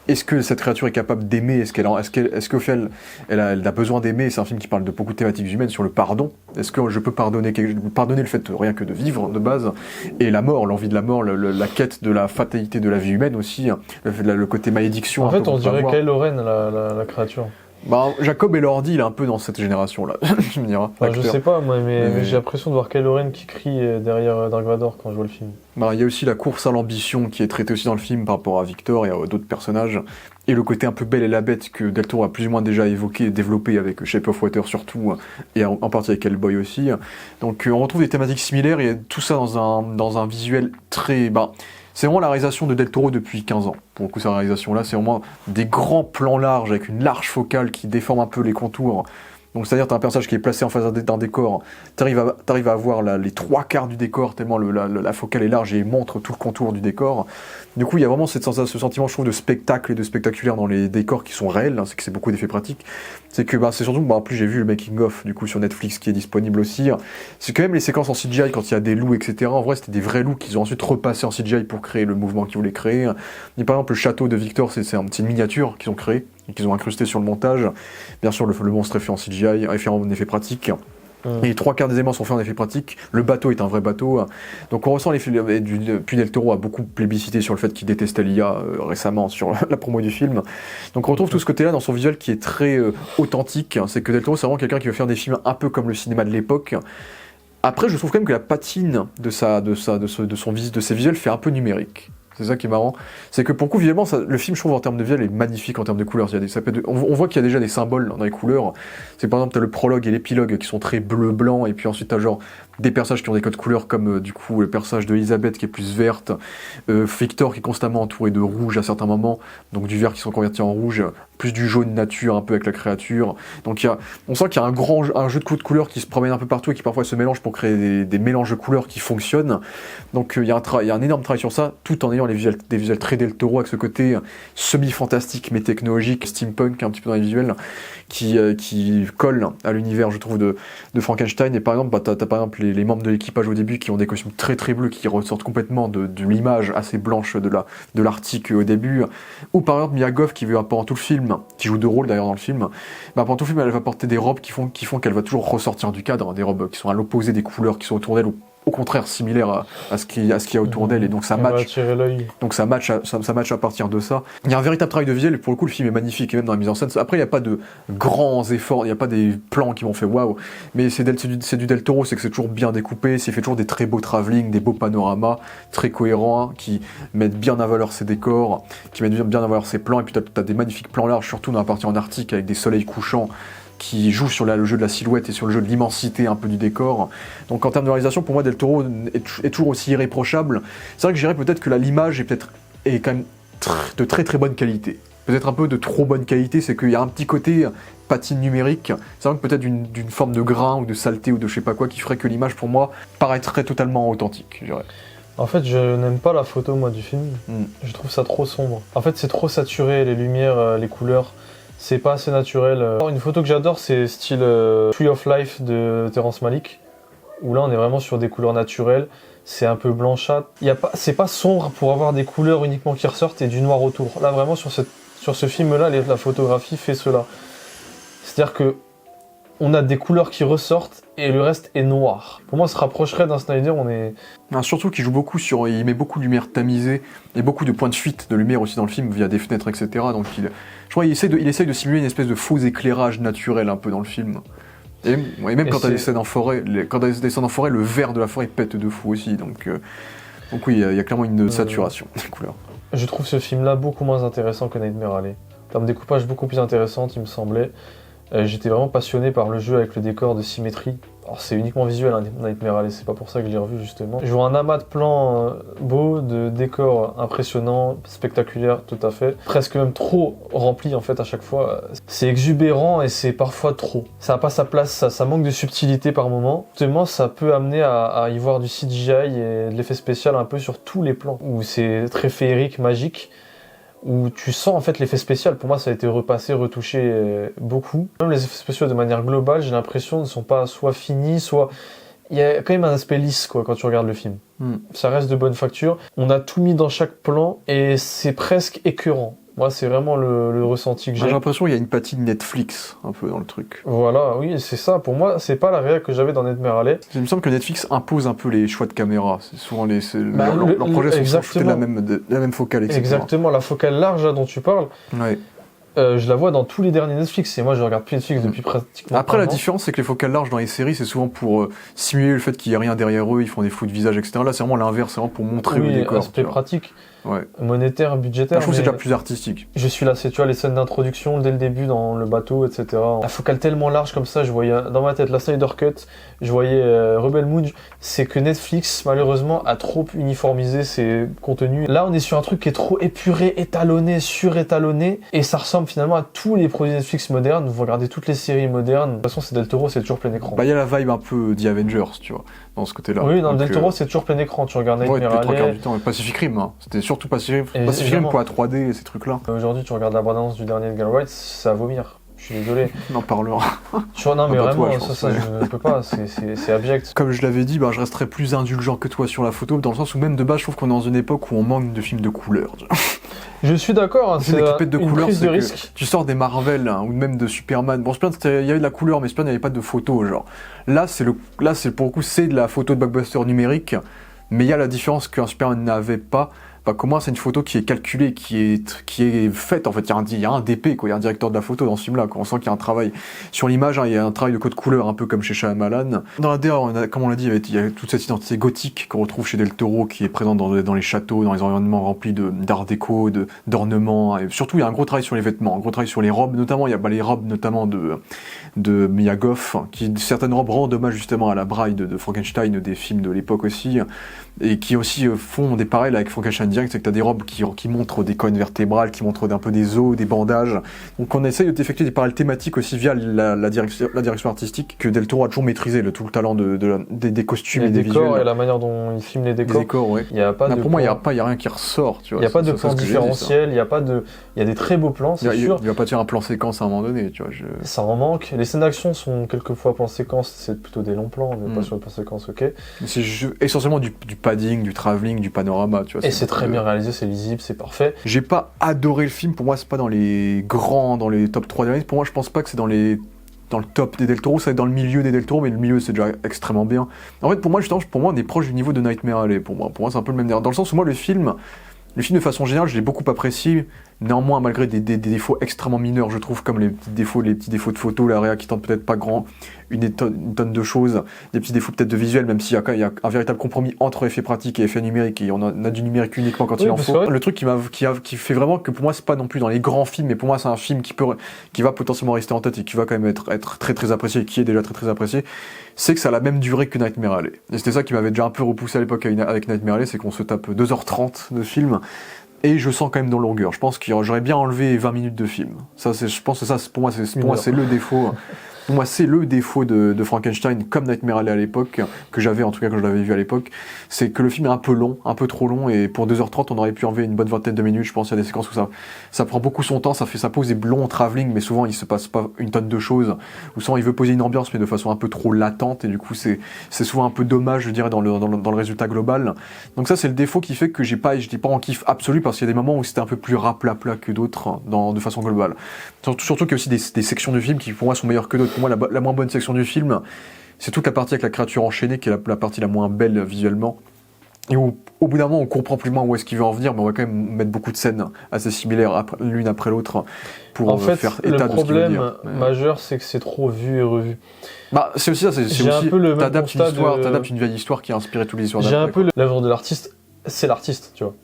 Est-ce que cette créature est capable d'aimer, est-ce qu'au final, elle a besoin d'aimer. C'est un film qui parle de beaucoup de thématiques humaines sur le pardon. Est-ce que je peux pardonner le fait rien que de vivre, de base, et la mort, l'envie de la mort, la quête de la fatalité de la vie humaine aussi, le côté malédiction. En fait, on dirait Kylo Ren, la créature. Bah, Jacob Elordi, il est un peu dans cette génération-là, tu me diras. Enfin, je sais pas, moi, mais j'ai l'impression de voir Kylo Ren qui crie derrière Dark Vador quand je vois le film. Bah, il y a aussi la course à l'ambition qui est traitée aussi dans le film par rapport à Victor et à d'autres personnages. Et le côté un peu Belle et la Bête que Del Toro a plus ou moins déjà évoqué et développé avec Shape of Water surtout, et en partie avec Hellboy aussi. Donc on retrouve des thématiques similaires et tout ça dans un visuel très... c'est vraiment la réalisation de Del Toro depuis 15 ans. Pour le coup, cette réalisation-là, c'est vraiment des grands plans larges avec une large focale qui déforme un peu les contours. Donc c'est-à-dire que tu as un personnage qui est placé en face d'un décor, tu arrives à voir les trois quarts du décor tellement la focale est large et montre tout le contour du décor. Du coup, il y a vraiment ce sentiment, je trouve, de spectacle et de spectaculaire dans les décors qui sont réels, c'est que c'est beaucoup d'effets pratiques. C'est que c'est surtout, en plus j'ai vu le making-of du coup sur Netflix qui est disponible aussi. C'est quand même les séquences en CGI quand il y a des loups, etc. En vrai, c'était des vrais loups qu'ils ont ensuite repassés en CGI pour créer le mouvement qu'ils voulaient créer. Et par exemple, le château de Victor, c'est une miniature qu'ils ont créée et qu'ils ont incrusté sur le montage. Bien sûr, le monstre est fait en CGI, est fait en effet pratique. Et les trois quarts des éléments sont faits en effet pratique. Le bateau est un vrai bateau. Donc on ressent l'effet. Puis Del Toro a beaucoup plébiscité sur le fait qu'il détestait l'IA récemment sur la promo du film. Donc on retrouve tout ce côté-là dans son visuel qui est très authentique. C'est que Del Toro, c'est vraiment quelqu'un qui veut faire des films un peu comme le cinéma de l'époque. Après, je trouve quand même que la patine de ses visuels fait un peu numérique. C'est ça qui est marrant. C'est que pour le coup, visuellement, le film, je trouve, en termes de visuel, est magnifique en termes de couleurs. On voit qu'il y a déjà des symboles dans les couleurs. C'est par exemple, t'as le prologue et l'épilogue qui sont très bleu-blanc, et puis ensuite t'as genre des personnages qui ont des codes couleurs, comme du coup le personnage de Elisabeth qui est plus verte, Victor qui est constamment entouré de rouge à certains moments, donc du vert qui sont convertis en rouge, plus du jaune nature un peu avec la créature. Donc on sent qu'il y a un jeu de couleurs qui se promène un peu partout et qui parfois se mélange pour créer des mélanges de couleurs qui fonctionnent. Donc il y a un énorme travail sur ça, tout en ayant des visuels très Del Toro avec ce côté semi-fantastique mais technologique, steampunk un petit peu dans les visuels, qui colle à l'univers, je trouve, de Frankenstein. Et par exemple, t'as par exemple les membres de l'équipage au début qui ont des costumes très très bleus qui ressortent complètement de l'image assez blanche de l'Arctique au début. Ou par exemple Mia Goth qui veut pendant tout le film, qui joue deux rôles d'ailleurs dans le film, pendant tout le film elle va porter des robes qui font qu'elle va toujours ressortir du cadre, des robes qui sont à l'opposé des couleurs qui sont autour d'elle, au contraire similaire à ce qu'il y a autour d'elle, et donc ça match. Donc ça match à partir de ça. Il y a un véritable travail de visuel et pour le coup le film est magnifique, et même dans la mise en scène. Après il n'y a pas de grands efforts, il n'y a pas des plans qui m'ont fait waouh, mais c'est du Del Toro, c'est que c'est toujours bien découpé, c'est fait toujours des très beaux travelling, des beaux panoramas très cohérents, qui mettent bien en valeur ses décors, qui mettent bien en valeur ses plans, et puis t'as des magnifiques plans larges, surtout dans la partie en Arctique avec des soleils couchants qui joue sur le jeu de la silhouette et sur le jeu de l'immensité un peu du décor. Donc en termes de réalisation, pour moi, Del Toro est toujours aussi irréprochable. C'est vrai que je dirais peut-être que l'image est quand même de très très bonne qualité. Peut-être un peu de trop bonne qualité, c'est qu'il y a un petit côté patine numérique. C'est vrai que peut-être d'une forme de grain ou de saleté ou de je sais pas quoi qui ferait que l'image, pour moi, paraîtrait totalement authentique, je dirais. En fait, je n'aime pas la photo, moi, du film. Je trouve ça trop sombre. En fait, c'est trop saturé, les lumières, les couleurs. C'est pas assez naturel. Une photo que j'adore, c'est style Tree of Life de Terrence Malick, où là on est vraiment sur des couleurs naturelles, c'est un peu blanchâtre. C'est pas sombre pour avoir des couleurs uniquement qui ressortent et du noir autour. Là vraiment sur ce film-là, la photographie fait cela. C'est-à-dire que on a des couleurs qui ressortent et le reste est noir. Pour moi, ça se rapprocherait d'un Snyder. Surtout qu'il joue beaucoup il met beaucoup de lumière tamisée et beaucoup de points de fuite de lumière aussi dans le film via des fenêtres, etc. Donc je crois qu'il essaye de simuler une espèce de faux éclairage naturel un peu dans le film. Et même quand t'as des scènes en forêt, le vert de la forêt pète de fou aussi. Donc oui, il y a clairement une saturation des couleurs. Je trouve ce film-là beaucoup moins intéressant que Nightmare Alley. En termes de découpage beaucoup plus intéressant, il me semblait. J'étais vraiment passionné par le jeu avec le décor de symétrie. Alors c'est uniquement visuel, hein, Nightmare Alley, c'est pas pour ça que je l'ai revu justement. Je vois un amas de plans beaux, de décors impressionnants, spectaculaires tout à fait. Presque même trop remplis en fait à chaque fois. C'est exubérant et c'est parfois trop. Ça n'a pas sa place, ça manque de subtilité par moment. Justement ça peut amener à y voir du CGI et de l'effet spécial un peu sur tous les plans. Où c'est très féerique, magique. où tu sens en fait l'effet spécial. Pour moi, ça a été repassé, retouché beaucoup. Même les effets spéciaux de manière globale, j'ai l'impression ne sont pas soit finis, soit il y a quand même un aspect lisse quoi quand tu regardes le film. Ça reste de bonne facture. On a tout mis dans chaque plan et c'est presque écœurant. Moi, c'est vraiment le ressenti que j'ai. J'ai l'impression qu'il y a une patine Netflix un peu dans le truc. Voilà, oui, c'est ça. Pour moi, c'est pas la réaction que j'avais dans Nightmare Alley. Il me semble que Netflix impose un peu les choix de caméra. C'est souvent leurs projets sont shootés de la même focale, etc. Exactement, la focale large là, dont tu parles. Ouais. Je la vois dans tous les derniers Netflix et moi je regarde plus Netflix depuis pratiquement. Après, la différence, c'est que les focales larges dans les séries, c'est souvent pour simuler le fait qu'il n'y a rien derrière eux, ils font des flous de visage, etc. Là, c'est vraiment l'inverse, c'est vraiment pour montrer le décor. Aspect pratique, ouais. Monétaire, budgétaire. Je trouve que c'est déjà plus artistique. Je suis là, c'est tu vois les scènes d'introduction dès le début dans le bateau, etc. La focale tellement large comme ça, je voyais dans ma tête la Snyder Cut, je voyais Rebel Moon. C'est que Netflix, malheureusement, a trop uniformisé ses contenus. Là, on est sur un truc qui est trop épuré, étalonné, surétalonné, et ça ressemble finalement à tous les produits Netflix modernes. Vous regardez toutes les séries modernes, de toute façon, c'est Del Toro, c'est toujours plein écran. Bah, il y a la vibe un peu The Avengers, tu vois, dans ce côté-là. Oui, dans Del Toro, c'est toujours plein écran. Tu regardes Nightmare Alley. trois quarts du temps. Pacific Rim, hein. C'était surtout Pacific Rim pour la 3D et ces trucs-là. Aujourd'hui, tu regardes la bande-annonce du dernier Edgar Wright, c'est à vomir. Je suis désolé. On en parlera. Non, mais vraiment, toi, je ne peux pas, c'est abject. Comme je l'avais dit, je resterai plus indulgent que toi sur la photo, dans le sens où même de base, je trouve qu'on est dans une époque où on manque de films de couleurs. Je suis d'accord, hein, c'est une prise de risque. Tu sors des Marvel, hein, ou même de Superman. Bon, Superman, il y avait de la couleur, mais Superman, il n'y avait pas de photo, genre. Là, pour le coup, c'est de la photo de blockbuster numérique, mais il y a la différence qu'un Superman n'avait pas. Comment c'est une photo qui est calculée, qui est faite, en fait, il y a un DP, quoi, il y a un directeur de la photo dans ce film-là, on sent qu'il y a un travail sur l'image, hein, il y a un travail de code couleur, un peu comme chez Shyamalan. Dans la DA, comme on l'a dit, il y a toute cette identité gothique qu'on retrouve chez Del Toro, qui est présente dans les châteaux, dans les environnements remplis d'art déco, d'ornements, et surtout il y a un gros travail sur les vêtements, un gros travail sur les robes, notamment, il y a les robes notamment de Mia Goth, certaines robes rendent hommage justement à la Bride de Frankenstein, des films de l'époque aussi, et qui aussi font des parallèles avec Frankenstein direct, c'est que tu as des robes qui montrent des colonnes vertébrales, qui montrent un peu des os, des bandages. Donc on essaye d'effectuer des parallèles thématiques aussi via la direction artistique, que Del Toro a toujours maîtrisé, tout le talent des costumes et des visuels. Les décors et la manière dont il filme les décors. Les décors, ouais. Pour moi, il n'y a rien qui ressort. Tu vois, il n'y a pas de plan différentiel, il y a des très beaux plans, c'est sûr. Il va pas dire un plan séquence à un moment donné. Tu vois, ça en manque. Les scènes d'action sont quelquefois plan séquence, c'est plutôt des longs plans, mais pas sur le plan séquence, ok. C'est essentiellement du padding, du travelling, du panorama. Tu vois, et c'est très bien réalisé, c'est lisible, c'est parfait. J'ai pas adoré le film, pour moi c'est pas dans les top 3 derniers, pour moi je pense pas que c'est dans le top des Del Toro, ça va être dans le milieu des Del Toro, mais le milieu c'est déjà extrêmement bien. En fait pour moi justement, on est proche du niveau de Nightmare Alley, pour moi c'est un peu le même, dans le sens où moi le film de façon générale je l'ai beaucoup apprécié, néanmoins malgré des défauts extrêmement mineurs je trouve, comme les petits défauts de photo, la réa qui tente peut-être pas une tonne de choses, des petits défauts peut-être de visuel, même s'il y a un véritable compromis entre effets pratiques et effets numériques, et on a du numérique uniquement quand il en faut. Le truc qui fait vraiment que pour moi c'est pas non plus dans les grands films, mais pour moi c'est un film qui va potentiellement rester en tête et qui va quand même être très très apprécié, et qui est déjà très très apprécié, c'est que ça a la même durée que Nightmare Alley. Et c'était ça qui m'avait déjà un peu repoussé à l'époque avec Nightmare Alley, c'est qu'on se tape 2h30 de film, et je sens quand même dans la longueur. Je pense que j'aurais bien enlevé 20 minutes de film. Je pense que ça, pour moi, c'est le défaut. Pour moi, c'est le défaut de Frankenstein, comme Nightmare Alley à l'époque, que j'avais en tout cas quand je l'avais vu à l'époque, c'est que le film est un peu long, un peu trop long, et pour 2h30, on aurait pu enlever une bonne vingtaine de minutes. Je pense qu'il y a des séquences où ça prend beaucoup son temps, ça pose des longs travelling, mais souvent il se passe pas une tonne de choses, ou souvent il veut poser une ambiance, mais de façon un peu trop latente, et du coup c'est souvent un peu dommage, je dirais, dans le résultat global. Donc ça, c'est le défaut qui fait que je n'étais pas en kiff absolu, parce qu'il y a des moments où c'était un peu plus plat que d'autres, de façon globale. Surtout qu'il y a aussi des sections du film qui pour moi sont meilleures que d'autres. Pour moi, la moins bonne section du film, c'est toute la partie avec la créature enchaînée, qui est la partie la moins belle visuellement. Et où, au bout d'un moment, on comprend plus ou moins où est-ce qu'il veut en venir, mais on va quand même mettre beaucoup de scènes assez similaires l'une après l'autre pour faire état de ce qu'il veut dire. Le problème majeur, c'est que c'est trop vu et revu. C'est aussi ça, c'est aussi t'adaptes une vieille histoire qui a inspiré toutes les histoires d'après. J'ai un peu l'œuvre de l'artiste, c'est l'artiste, tu vois.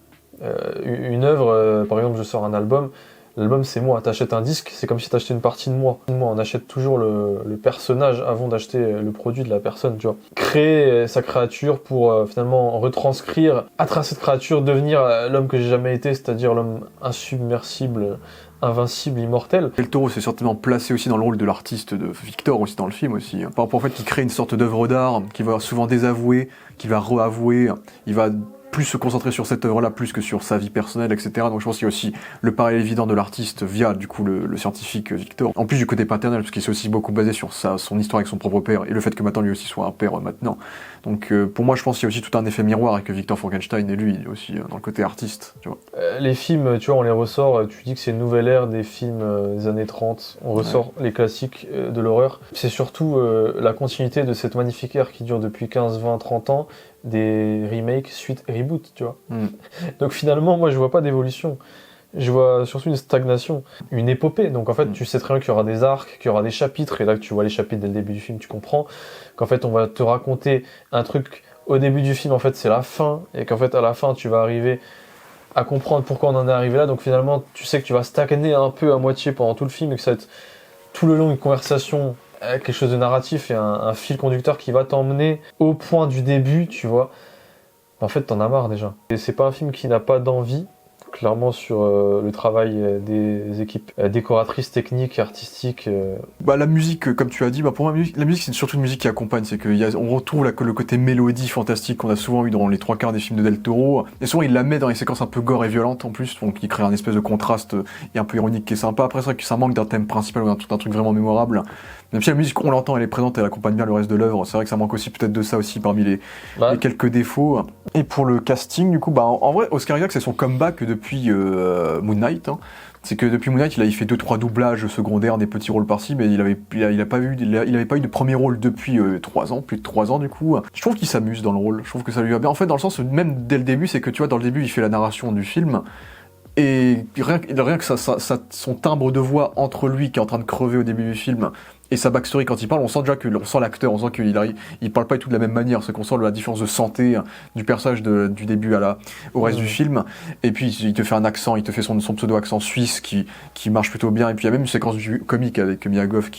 Une œuvre, par exemple, je sors un album. L'album, c'est moi. T'achètes un disque, c'est comme si t'achetais une partie de moi. On achète toujours le personnage avant d'acheter le produit de la personne, tu vois. Créer sa créature pour finalement retranscrire, à travers cette créature, devenir l'homme que j'ai jamais été, c'est-à-dire l'homme insubmersible, invincible, immortel. Del Toro s'est certainement placé aussi dans le rôle de l'artiste de Victor, aussi dans le film aussi. Par rapport au fait qu'il crée une sorte d'œuvre d'art, qu'il va souvent désavouer, qu'il va reavouer, il va plus se concentrer sur cette œuvre-là plus que sur sa vie personnelle, etc. Donc je pense qu'il y a aussi le parallèle évident de l'artiste via du coup le scientifique Victor. En plus du côté paternel, parce qu'il s'est aussi beaucoup basé sur son histoire avec son propre père et le fait que maintenant lui aussi soit un père maintenant. Donc pour moi je pense qu'il y a aussi tout un effet miroir avec Victor Frankenstein et lui aussi dans le côté artiste, tu vois. Les films, tu vois, on les ressort, tu dis que c'est une nouvelle ère des films des années 30, on ressort les classiques de l'horreur. C'est surtout la continuité de cette magnifique ère qui dure depuis 15, 20, 30 ans, des remakes, suites, reboots, tu vois. Donc finalement, moi je vois pas d'évolution. Je vois surtout une stagnation, une épopée. Donc en fait, tu sais très bien qu'il y aura des arcs, qu'il y aura des chapitres, et là que tu vois les chapitres dès le début du film, tu comprends qu'en fait on va te raconter un truc au début du film, en fait c'est la fin, et qu'en fait à la fin tu vas arriver à comprendre pourquoi on en est arrivé là. Donc finalement, tu sais que tu vas stagner un peu à moitié pendant tout le film, et que ça va être tout le long une conversation, quelque chose de narratif et un fil conducteur qui va t'emmener au point du début, tu vois. En fait, t'en as marre déjà. Et c'est pas un film qui n'a pas d'envie, clairement, sur le travail des équipes décoratrices, techniques, artistiques. Bah la musique, comme tu as dit, bah pour moi la musique c'est surtout une musique qui accompagne, c'est qu'on retrouve le côté mélodie fantastique qu'on a souvent eu dans les trois quarts des films de Del Toro, et souvent il la met dans les séquences un peu gore et violentes en plus, donc il crée un espèce de contraste et un peu ironique qui est sympa. Après c'est vrai que ça manque d'un thème principal ou d'un truc vraiment mémorable, même si la musique on l'entend, elle est présente, elle accompagne bien le reste de l'œuvre, c'est vrai que ça manque aussi peut-être de ça aussi parmi les quelques défauts. Et pour le casting du coup, bah en vrai Oscar Isaac c'est son comeback depuis Moon Knight, hein. C'est que depuis Moon Knight, il fait 2-3 doublages secondaires, des petits rôles par-ci, mais il avait pas eu de premier rôle depuis 3 ans, plus de 3 ans du coup. Je trouve qu'il s'amuse dans le rôle, je trouve que ça lui va bien. En fait, dans le sens, même dès le début, c'est que tu vois, dans le début, il fait la narration du film, et rien que son timbre de voix entre lui, qui est en train de crever au début du film, et sa backstory quand il parle, on sent déjà on sent l'acteur, on sent qu'il parle pas du tout de la même manière, c'est qu'on sent la différence de santé du personnage du début au reste du film. Et puis il te fait un accent, il te fait son pseudo accent suisse qui marche plutôt bien. Et puis il y a même une séquence comique avec Mia Goth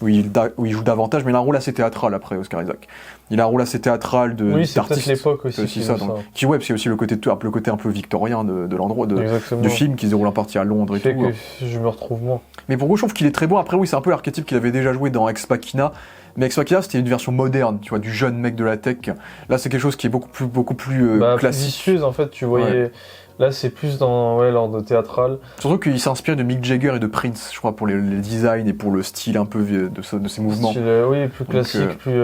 où il joue davantage, mais il a un rôle assez théâtral après Oscar Isaac. Il a un rôle assez théâtral c'est peut-être l'époque aussi ça, donc, qui parce qu'il y a aussi le côté un peu victorien de l'endroit du film qui se déroule en partie à Londres et tout. Que je me retrouve moins. Mais pour moi, je trouve qu'il est très bon. Après, oui, c'est un peu l'archétype qu'il avait déjà joué dans Ex Machina. Mais Ex Machina, c'était une version moderne, tu vois, du jeune mec de la tech. Là, c'est quelque chose qui est beaucoup plus classique. Vicieuse, en fait, tu voyais. Ouais. Là, c'est plus dans l'ordre théâtral. Surtout qu'il s'inspire de Mick Jagger et de Prince, je crois, pour les designs et pour le style un peu de ses mouvements. Oui, plus classique, plus.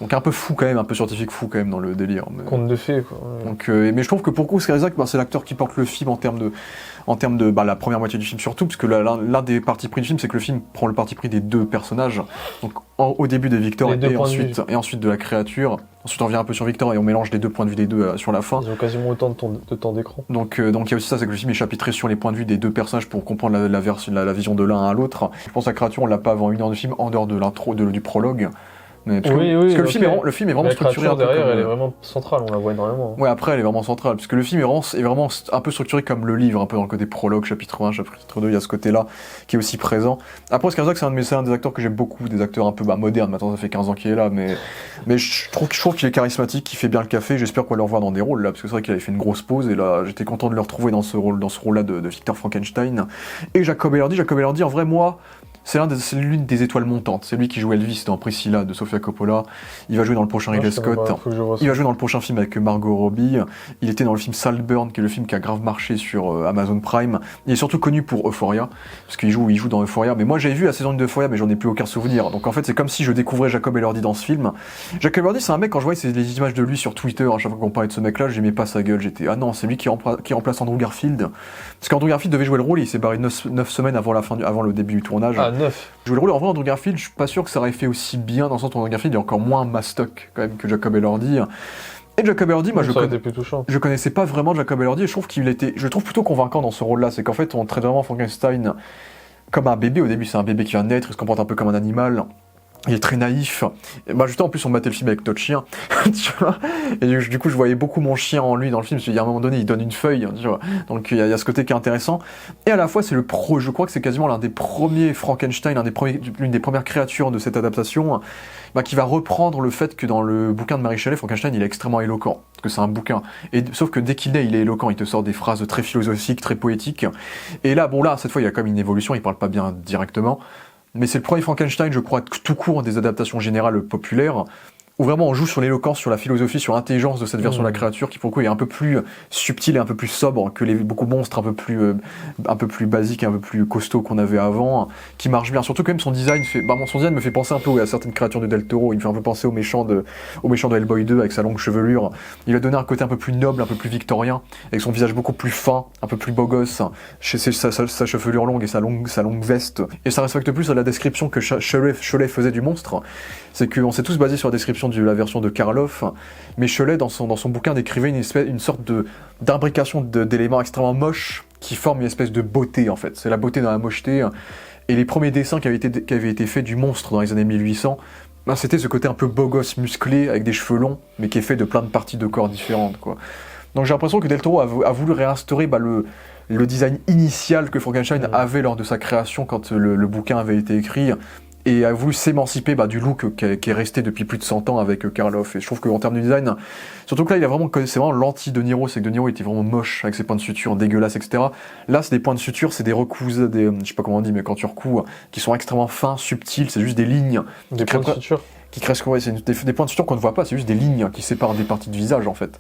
Donc un peu fou quand même, un peu scientifique fou quand même dans le délire. Conte de fées, quoi. Ouais. Donc, mais je trouve que pour Oscar Isaac, c'est l'acteur qui porte le film en termes de la première moitié du film surtout, parce que l'un des partis pris du film, c'est que le film prend le parti pris des deux personnages. Donc au début de Victor et ensuite de la créature. Ensuite on revient un peu sur Victor et on mélange les deux points de vue des deux sur la fin. Ils ont quasiment autant de temps d'écran. Donc il y a aussi ça, c'est que le film est chapitré sur les points de vue des deux personnages pour comprendre la vision de l'un à l'autre. Je pense que la créature on l'a pas avant 1 heure de film, en dehors de l'intro, du prologue. Parce que le film est vraiment structuré. La derrière, elle est vraiment centrale, on la voit énormément. Ouais, après, elle est vraiment centrale, parce que le film est vraiment un peu structuré comme le livre, un peu dans le côté prologue, chapitre 1, chapitre 2, il y a ce côté-là qui est aussi présent. Après, Oscar Isaac, c'est un des acteurs que j'aime beaucoup, des acteurs un peu modernes, maintenant ça fait 15 ans qu'il est là, mais je trouve qu'il est charismatique, qu'il fait bien le café, j'espère qu'on va le revoir dans des rôles là, parce que c'est vrai qu'il avait fait une grosse pause, et là, j'étais content de le retrouver dans ce rôle-là de Victor Frankenstein. Et Jacob Elordi, en vrai, moi, c'est l'une des étoiles montantes. C'est lui qui joue Elvis dans Priscilla de Sofia Coppola. Il va jouer dans le prochain Ridley Scott. Il va jouer dans le prochain film avec Margot Robbie. Il était dans le film Saltburn, qui est le film qui a grave marché sur Amazon Prime. Il est surtout connu pour Euphoria, parce qu'il joue dans Euphoria. Mais moi, j'avais vu la saison 1 d'Euphoria, mais j'en ai plus aucun souvenir. Donc en fait, c'est comme si je découvrais Jacob Elordi dans ce film. Jacob Elordi, c'est un mec, quand je voyais les images de lui sur Twitter, à chaque fois qu'on parlait de ce mec-là, j'aimais pas sa gueule. J'étais, ah non, c'est lui qui remplace Andrew Garfield. Parce qu'Andrew Garfield devait jouer le rôle, il s'est barré 9 semaines avant le début du tournage. Ah, 9. Jouer le rôle, en vrai, Andrew Garfield, je suis pas sûr que ça aurait fait aussi bien, dans le sens où Andrew Garfield est encore moins mastoc quand même que Jacob Elordi. Et Jacob Elordi, moi je connaissais pas vraiment Jacob Elordi, et je trouve je le trouve plutôt convaincant dans ce rôle-là. C'est qu'en fait, on traite vraiment Frankenstein comme un bébé. Au début, c'est un bébé qui vient de naître, il se comporte un peu comme un animal. Il est très naïf. Et justement, en plus, on battait le film avec notre chien, tu vois. Et du coup, je voyais beaucoup mon chien en lui dans le film, parce qu'il y a un moment donné, il donne une feuille, tu vois. Donc, il y a ce côté qui est intéressant. Et à la fois, je crois que c'est quasiment l'un des premiers Frankenstein, l'une des premières créatures de cette adaptation, qui va reprendre le fait que dans le bouquin de Mary Shelley, Frankenstein, il est extrêmement éloquent. Parce que c'est un bouquin. Sauf que dès qu'il naît, il est éloquent. Il te sort des phrases très philosophiques, très poétiques. Et là, cette fois, il y a quand même une évolution. Il parle pas bien directement. Mais c'est le premier Frankenstein, je crois, tout court des adaptations générales populaires, où vraiment on joue sur l'éloquence, sur la philosophie, sur l'intelligence de cette version de la créature, qui pour le coup est un peu plus subtile et un peu plus sobre que beaucoup de monstres un peu plus basiques, un peu plus costauds qu'on avait avant, qui marche bien. Surtout quand même son design son design me fait penser un peu à certaines créatures de Del Toro. Il me fait un peu penser au méchant de Hellboy 2 avec sa longue chevelure. Il a donné un côté un peu plus noble, un peu plus victorien, avec son visage beaucoup plus fin, un peu plus beau gosse, sa chevelure longue et sa longue veste. Et ça respecte plus à la description que Cholet faisait du monstre. C'est qu'on s'est tous basé sur la description de la version de Karloff, mais Cholet, dans son bouquin, décrivait une sorte d'imbrication d'éléments extrêmement moches qui forment une espèce de beauté, en fait. C'est la beauté dans la mocheté. Et les premiers dessins qui avaient été faits du monstre dans les années 1800, c'était ce côté un peu beau gosse, musclé, avec des cheveux longs, mais qui est fait de plein de parties de corps différentes, quoi. Donc j'ai l'impression que Del Toro a voulu réinstaurer le design initial que Frankenstein avait lors de sa création quand le bouquin avait été écrit, et a voulu s'émanciper du look qui est resté depuis plus de 100 ans avec Karloff. Et je trouve qu'en termes de design, surtout que là, c'est vraiment l'anti-De Niro, c'est que De Niro était vraiment moche avec ses points de suture dégueulasses, etc. Là, c'est des points de suture, c'est des recouses, je sais pas comment on dit, mais quand tu recoues, qui sont extrêmement fins, subtils, c'est juste des lignes. Des points de suture c'est des points de suture qu'on ne voit pas, c'est juste des lignes qui séparent des parties du visage, en fait.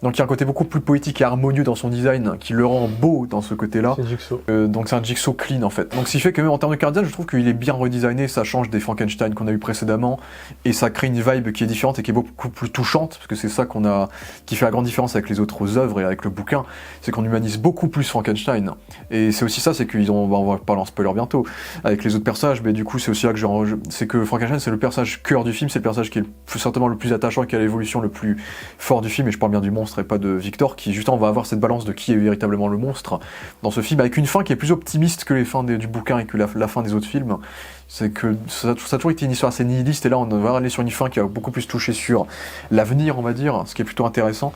Donc il y a un côté beaucoup plus poétique et harmonieux dans son design, qui le rend beau dans ce côté-là. C'est Jigsaw. Donc c'est un Jigsaw clean, en fait. Donc ce qui fait que même en termes de carte design, je trouve qu'il est bien redesigné, ça change des Frankenstein qu'on a eu précédemment, et ça crée une vibe qui est différente et qui est beaucoup plus touchante, parce que c'est ça qui fait la grande différence avec les autres œuvres et avec le bouquin, c'est qu'on humanise beaucoup plus Frankenstein. Et c'est aussi ça, c'est on va parler en spoiler bientôt, avec les autres personnages, mais du coup c'est aussi là que c'est que Frankenstein c'est le personnage cœur du film, c'est le personnage qui est certainement le plus attachant et qui a l'évolution le plus fort du film, et je parle bien du monstre et pas de Victor, qui justement va avoir cette balance de qui est véritablement le monstre dans ce film, avec une fin qui est plus optimiste que les fins du bouquin et que la fin des autres films. C'est que ça a toujours été une histoire assez nihiliste, et là on va aller sur une fin qui va beaucoup plus toucher sur l'avenir, on va dire, ce qui est plutôt intéressant.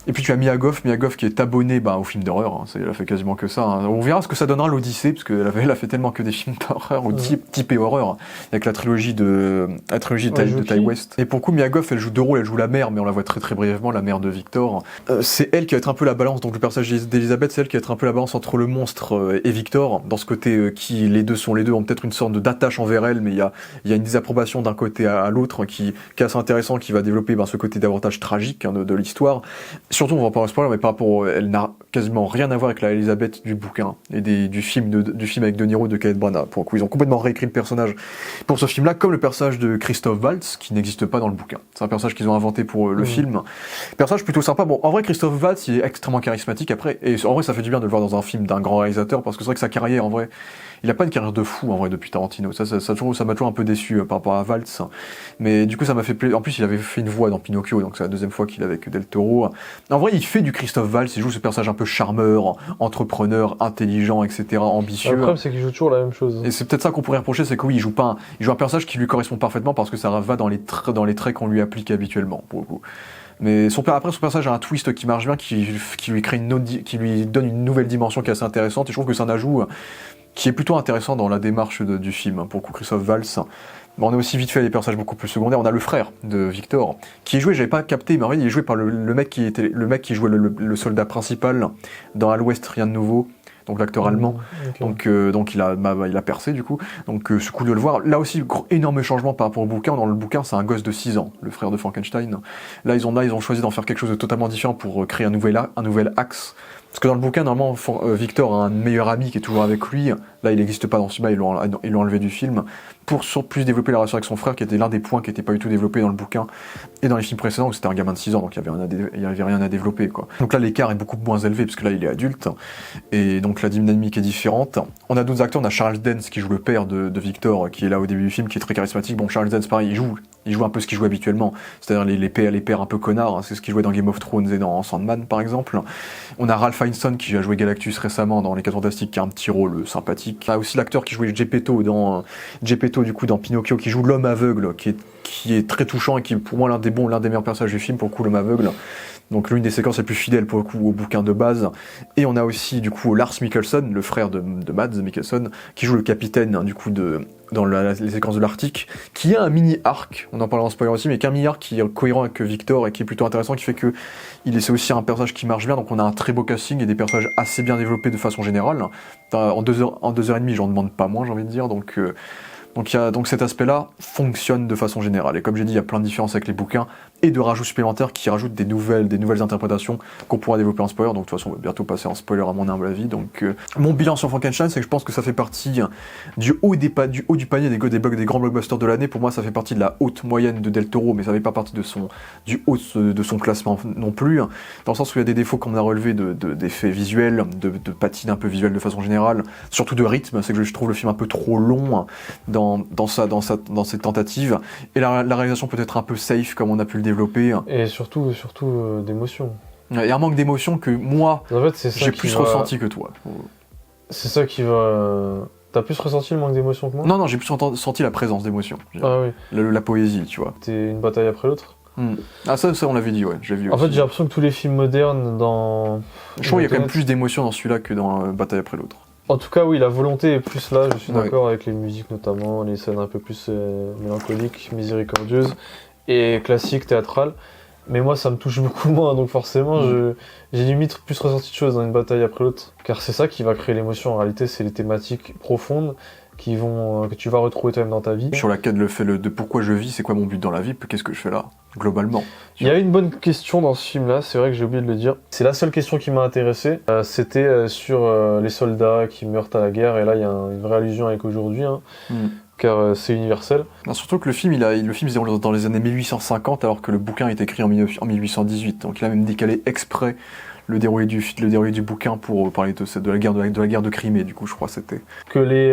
Et puis tu as Mia Goth qui est abonnée au film d'horreur, elle a fait quasiment que ça. On verra ce que ça donnera l'Odyssée, parce qu'elle a fait tellement que des films d'horreur, ou type et horreur, avec la trilogie de Ty West. Et pour le coup, Mia Goth, elle joue deux rôles, elle joue la mère, mais on la voit très très brièvement, la mère de Victor. C'est elle qui va être un peu la balance, donc le personnage d'Elizabeth, c'est elle qui va être un peu la balance entre le monstre et Victor, dans ce côté qui, les deux ont peut-être une sorte d'attache envers elle, mais il y a une désapprobation d'un côté à l'autre qui est assez intéressant, qui va développer ce côté davantage tragique de l'histoire. Surtout, on va pas en spoiler, mais par rapport, elle n'a quasiment rien à voir avec la Elizabeth du bouquin et du film avec De Niro de Kenneth Branagh. Pour le coup, ils ont complètement réécrit le personnage pour ce film-là, comme le personnage de Christophe Waltz, qui n'existe pas dans le bouquin. C'est un personnage qu'ils ont inventé pour le film. Personnage plutôt sympa. Bon, en vrai, Christophe Waltz, il est extrêmement charismatique après, et en vrai, ça fait du bien de le voir dans un film d'un grand réalisateur, parce que c'est vrai que sa carrière, en vrai, il a pas une carrière de fou, en vrai, depuis Tarantino. Ça m'a toujours un peu déçu par rapport à Waltz. Mais du coup, ça m'a fait plaisir. En plus, il avait fait une voix dans Pinocchio, donc c'est la deuxième fois qu'il est avec Del Toro. En vrai, il fait du Christophe Waltz, il joue ce personnage un peu charmeur, entrepreneur, intelligent, etc., ambitieux. Le problème, c'est qu'il joue toujours la même chose. Et c'est peut-être ça qu'on pourrait reprocher, c'est que oui, il joue un personnage qui lui correspond parfaitement, parce que ça va dans les traits qu'on lui applique habituellement, pour le coup. Mais après, son personnage a un twist qui marche bien, qui lui donne une nouvelle dimension qui est assez intéressante, et je trouve que c'est un ajout qui est plutôt intéressant dans la démarche du film, pour le coup, Christophe Waltz. On a aussi vite fait des personnages beaucoup plus secondaires. On a le frère de Victor, qui est joué, j'avais pas capté, mais en fait, il est joué par le mec qui jouait le soldat principal dans À l'Ouest, rien de nouveau. Donc l'acteur allemand, okay. Donc il a percé du coup. Donc ce coup de le voir, là aussi énorme changement par rapport au bouquin. Dans le bouquin, c'est un gosse de 6 ans, le frère de Frankenstein. Là ils ont choisi d'en faire quelque chose de totalement différent pour créer un nouvel axe. Parce que dans le bouquin, normalement, Victor a un meilleur ami qui est toujours avec lui. Là, il n'existe pas dans ce film, ils l'ont enlevé du film. Pour plus développer la relation avec son frère, qui était l'un des points qui n'était pas du tout développé dans le bouquin. Et dans les films précédents, où c'était un gamin de 6 ans, donc il n'y avait rien à développer, quoi. Donc là, l'écart est beaucoup moins élevé, parce que là, il est adulte. Et donc la dynamique est différente. On a d'autres acteurs, on a Charles Dance qui joue le père de Victor, qui est là au début du film, qui est très charismatique. Bon, Charles Dance, pareil, il joue un peu ce qu'il joue habituellement, c'est-à-dire les pères un peu connards, hein, c'est ce qu'il jouait dans Game of Thrones et dans Sandman par exemple. On a Ralph Fiennes qui a joué Galactus récemment dans Les 4 Fantastiques, qui a un petit rôle sympathique. On a aussi l'acteur qui jouait Geppetto dans Pinocchio, qui joue l'homme aveugle, qui est très touchant et qui est pour moi l'un des meilleurs personnages du film, pour le coup, l'homme aveugle. Donc l'une des séquences les plus fidèles pour le coup au bouquin de base. Et on a aussi du coup Lars Mikkelsen, le frère de Mads Mikkelsen, qui joue le capitaine du coup dans les séquences de l'Arctique, qui a un mini-arc, on en parlera en spoiler aussi, mais qui a un mini-arc qui est cohérent avec Victor et qui est plutôt intéressant, qui fait que c'est aussi un personnage qui marche bien, donc on a un très beau casting et des personnages assez bien développés de façon générale. En 2h30, j'en demande pas moins, j'ai envie de dire, donc Donc cet aspect-là fonctionne de façon générale. Et comme j'ai dit, il y a plein de différences avec les bouquins et de rajouts supplémentaires qui rajoutent des nouvelles interprétations qu'on pourra développer en spoiler. Donc de toute façon, on va bientôt passer en spoiler à mon humble avis. Donc mon bilan sur Frankenstein, c'est que je pense que ça fait partie du haut du panier des grands blockbusters de l'année. Pour moi, ça fait partie de la haute moyenne de Del Toro, mais ça fait pas partie du haut de son classement non plus. Dans le sens où il y a des défauts qu'on a relevés d'effets visuels, de patine un peu visuelle de façon générale, surtout de rythme. C'est que je trouve le film un peu trop long dans cette tentative, et la réalisation peut être un peu safe comme on a pu le développer. Et surtout d'émotion. Il y a un manque d'émotion que moi, en fait, c'est ça j'ai plus ressenti que toi. C'est ça qui va... T'as plus ressenti le manque d'émotion que moi ? Non, j'ai plus senti la présence d'émotion. Ah oui. La poésie, tu vois. C'était une bataille après l'autre. Ah ça on l'avait dit, ouais, je l'ai vu En aussi. fait, j'ai l'impression que tous les films modernes dans... Je trouve qu'il y a quand même plus d'émotion dans celui-là que dans Bataille après l'autre. En tout cas, oui, la volonté est plus là, je suis d'accord, avec les musiques notamment, les scènes un peu plus mélancoliques, miséricordieuses et classiques, théâtrales. Mais moi, ça me touche beaucoup moins, donc forcément, j'ai limite plus ressenti de choses dans une bataille après l'autre. Car c'est ça qui va créer l'émotion, en réalité, c'est les thématiques profondes que tu vas retrouver toi-même dans ta vie. Sur laquelle le fait de pourquoi je vis, c'est quoi mon but dans la vie, qu'est-ce que je fais là, globalement. Il y a une bonne question dans ce film-là, c'est vrai que j'ai oublié de le dire. C'est la seule question qui m'a intéressé, c'était sur les soldats qui meurent à la guerre, et là il y a une vraie allusion avec aujourd'hui, car c'est universel. Surtout que le film se déroule dans les années 1850, alors que le bouquin est écrit en 1818, donc il a même décalé exprès le déroulé du bouquin pour parler de la guerre de Crimée, du coup je crois c'était. Que les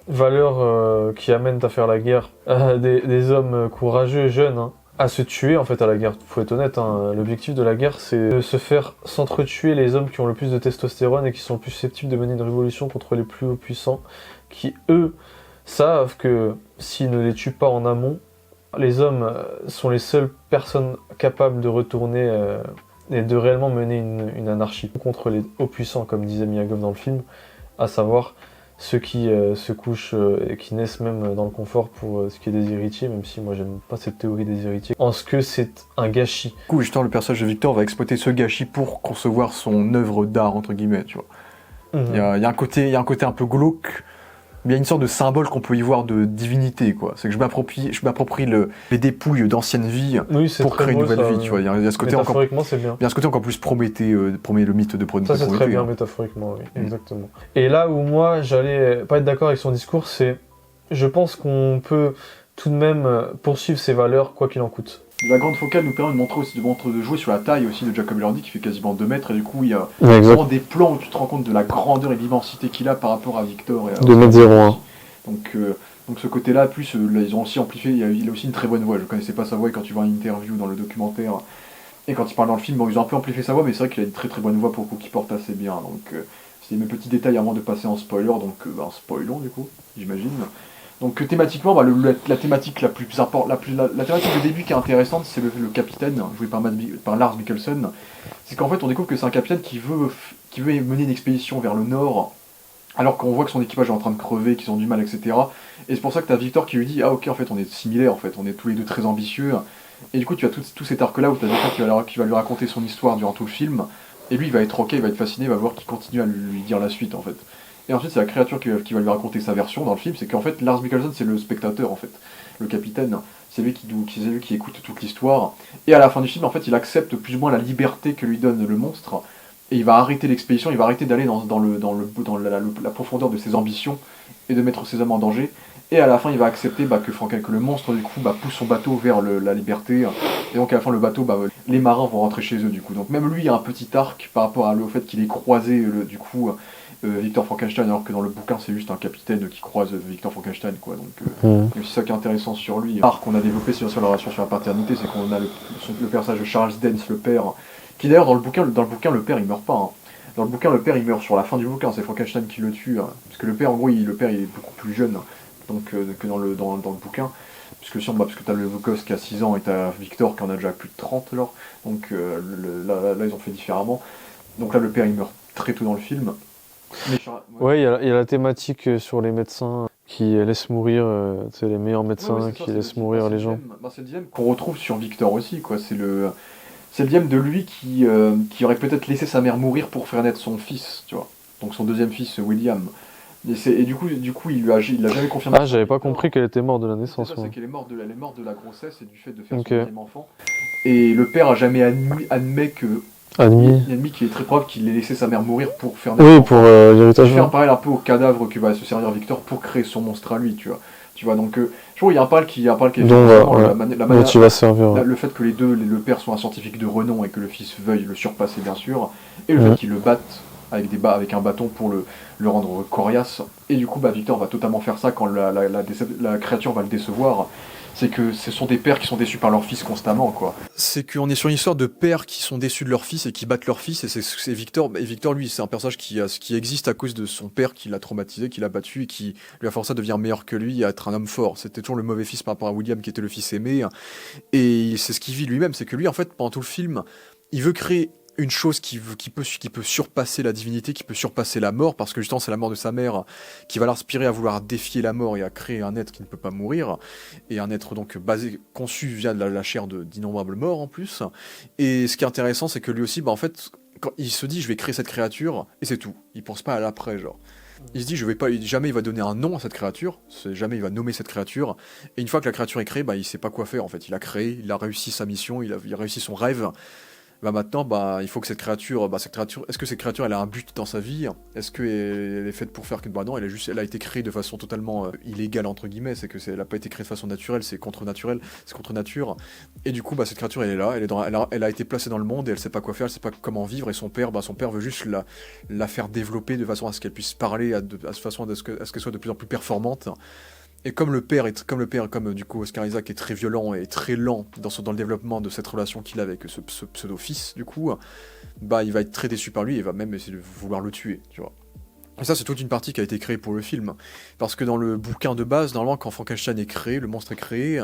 valeurs qui amènent à faire la guerre, des hommes courageux, jeunes, à se tuer en fait à la guerre, faut être honnête, l'objectif de la guerre c'est de se faire s'entretuer les hommes qui ont le plus de testostérone et qui sont plus susceptibles de mener une révolution contre les plus hauts puissants, qui eux savent que s'ils ne les tuent pas en amont, les hommes sont les seules personnes capables de retourner et de réellement mener une anarchie contre les hauts puissants, comme disait Miyagov dans le film, à savoir ceux qui se couchent et qui naissent même dans le confort pour ce qui est des héritiers, même si moi j'aime pas cette théorie des héritiers, en ce que c'est un gâchis. Du coup, justement, le personnage de Victor va exploiter ce gâchis pour concevoir son œuvre d'art, entre guillemets, tu vois. Il y a un côté un peu glauque, mais il y a une sorte de symbole qu'on peut y voir de divinité, quoi. C'est que je m'approprie les dépouilles d'anciennes vies pour créer une nouvelle vie, tu vois. Il y a ce côté métaphoriquement, c'est bien. Il y a ce côté encore plus promet le mythe de Prométhée. Ça, c'est très bien métaphoriquement, oui, exactement. Et là où moi, j'allais pas être d'accord avec son discours, c'est... Je pense qu'on peut tout de même poursuivre ses valeurs, quoi qu'il en coûte. La grande focale nous permet de jouer sur la taille aussi de Jacob Elordi qui fait quasiment 2 mètres, et du coup il y a vraiment des plans où tu te rends compte de la grandeur et de l'immensité qu'il a par rapport à Victor. 2m01. Donc ce côté-là, plus ils ont aussi amplifié, il a aussi une très bonne voix, je connaissais pas sa voix, et quand tu vois une interview dans le documentaire, et quand il parle dans le film, bon, ils ont un peu amplifié sa voix, mais c'est vrai qu'il a une très très bonne voix pour le coup qui porte assez bien, donc c'est mes petits détails avant de passer en spoiler, donc spoilons du coup, j'imagine. Donc thématiquement, la thématique la thématique de début qui est intéressante, c'est le capitaine, joué par Lars Mikkelsen. C'est qu'en fait on découvre que c'est un capitaine qui veut mener une expédition vers le nord, alors qu'on voit que son équipage est en train de crever, qu'ils ont du mal, etc. Et c'est pour ça que t'as Victor qui lui dit « Ah ok, en fait on est similaires, en fait, on est tous les deux très ambitieux ». Et du coup tu as tout cet arc-là où t'as Victor qui va lui raconter son histoire durant tout le film, et lui il va être ok, il va être fasciné, il va voir qu'il continue à lui dire la suite en fait. Et ensuite, c'est la créature qui va lui raconter sa version dans le film, c'est qu'en fait, Lars Mikkelsen, c'est le spectateur, en fait. Le capitaine, c'est lui qui écoute toute l'histoire. Et à la fin du film, en fait, il accepte plus ou moins la liberté que lui donne le monstre, et il va arrêter l'expédition, il va arrêter d'aller dans la profondeur de ses ambitions, et de mettre ses hommes en danger. Et à la fin, il va accepter que le monstre, du coup, pousse son bateau vers la liberté. Et donc, à la fin, le bateau, les marins vont rentrer chez eux, du coup. Donc, même lui, il a un petit arc par rapport au fait qu'il ait croisé, Victor Frankenstein, alors que dans le bouquin c'est juste un capitaine qui croise Victor Frankenstein, quoi. Donc c'est ça qui est intéressant sur lui. L'arc qu'on a développé sur la relation sur la paternité, c'est qu'on a le personnage de Charles Dance, le père, qui d'ailleurs dans le bouquin le père il meurt pas. Dans le bouquin le père il meurt sur la fin du bouquin, c'est Frankenstein qui le tue, parce que le père en gros il est beaucoup plus jeune que dans le bouquin. Parce que t'as le gosse qui a 6 ans et t'as Victor qui en a déjà plus de 30 alors. Donc là ils ont fait différemment. Donc là le père il meurt très tôt dans le film. Ouais, il y a la thématique sur les médecins qui laissent mourir, les meilleurs médecins qui laissent mourir les gens. C'est le dilemme qu'on retrouve sur Victor aussi, quoi. C'est le dilemme de lui qui aurait peut-être laissé sa mère mourir pour faire naître son fils, tu vois. Donc son deuxième fils, William. Et du coup, il l'a jamais confirmé. Ah, j'avais pas compris qu'elle était morte de la C'est naissance, ça, moi. c'est qu'elle est morte de la grossesse et du fait de faire Ok. son deuxième enfant. Et le père a jamais admis que. Admis. Il a admis qu'il est très probable qu'il ait laissé sa mère mourir pour faire Oui, naître pour l'enfant. l'héritage. Je fais un parallèle un peu au cadavre que va se servir Victor pour créer son monstre à lui, tu vois. Tu vois, donc, je trouve qu'il y a un parallèle qui est fait Donc, forcément, ouais. Dont il va se servir. Ouais. le fait que le père soit un scientifique de renom et que le fils veuille le surpasser, bien sûr, et le Mhm. fait qu'il le batte avec un bâton pour le rendre coriace. Et du coup, bah, Victor va totalement faire ça quand la créature va le décevoir. C'est que ce sont des pères qui sont déçus par leur fils constamment, quoi. C'est qu'on est sur une histoire de pères qui sont déçus de leur fils et qui battent leur fils, et c'est Victor. Et Victor, lui, c'est un personnage qui existe à cause de son père qui l'a traumatisé, qui l'a battu et qui lui a forcé à devenir meilleur que lui et à être un homme fort. C'était toujours le mauvais fils par rapport à William qui était le fils aimé. Et c'est ce qu'il vit lui-même, c'est que lui, en fait, pendant tout le film, il veut créer une chose qui peut surpasser la divinité, qui peut surpasser la mort, parce que justement c'est la mort de sa mère qui va l'inspirer à vouloir défier la mort et à créer un être qui ne peut pas mourir, et un être donc conçu via la chair d'innombrables morts en plus. Et ce qui est intéressant, c'est que lui aussi, bah, en fait, quand il se dit je vais créer cette créature, et c'est tout, il pense pas à l'après, genre. Il se dit, jamais il va donner un nom à cette créature, jamais il va nommer cette créature, et une fois que la créature est créée, bah, il sait pas quoi faire en fait. Il a créé, il a réussi sa mission, il a réussi son rêve. Bah maintenant, bah, il faut que cette créature, est-ce que cette créature, elle a un but dans sa vie? Est-ce qu'elle est faite pour faire que, bah non, elle a été créée de façon totalement illégale entre guillemets, elle a pas été créée de façon naturelle, c'est contre nature. Et du coup, bah cette créature, elle est là, elle a été placée dans le monde et elle sait pas quoi faire, elle sait pas comment vivre. Et son père veut juste la faire développer de façon à ce qu'elle puisse parler, à ce qu'elle soit de plus en plus performante. Et comme du coup Oscar Isaac est très violent et très lent dans le développement de cette relation qu'il a avec ce pseudo-fils, du coup, bah il va être très déçu par lui et va même essayer de vouloir le tuer, tu vois. Et ça, c'est toute une partie qui a été créée pour le film. Parce que dans le bouquin de base, normalement, quand Frankenstein est créé, le monstre est créé,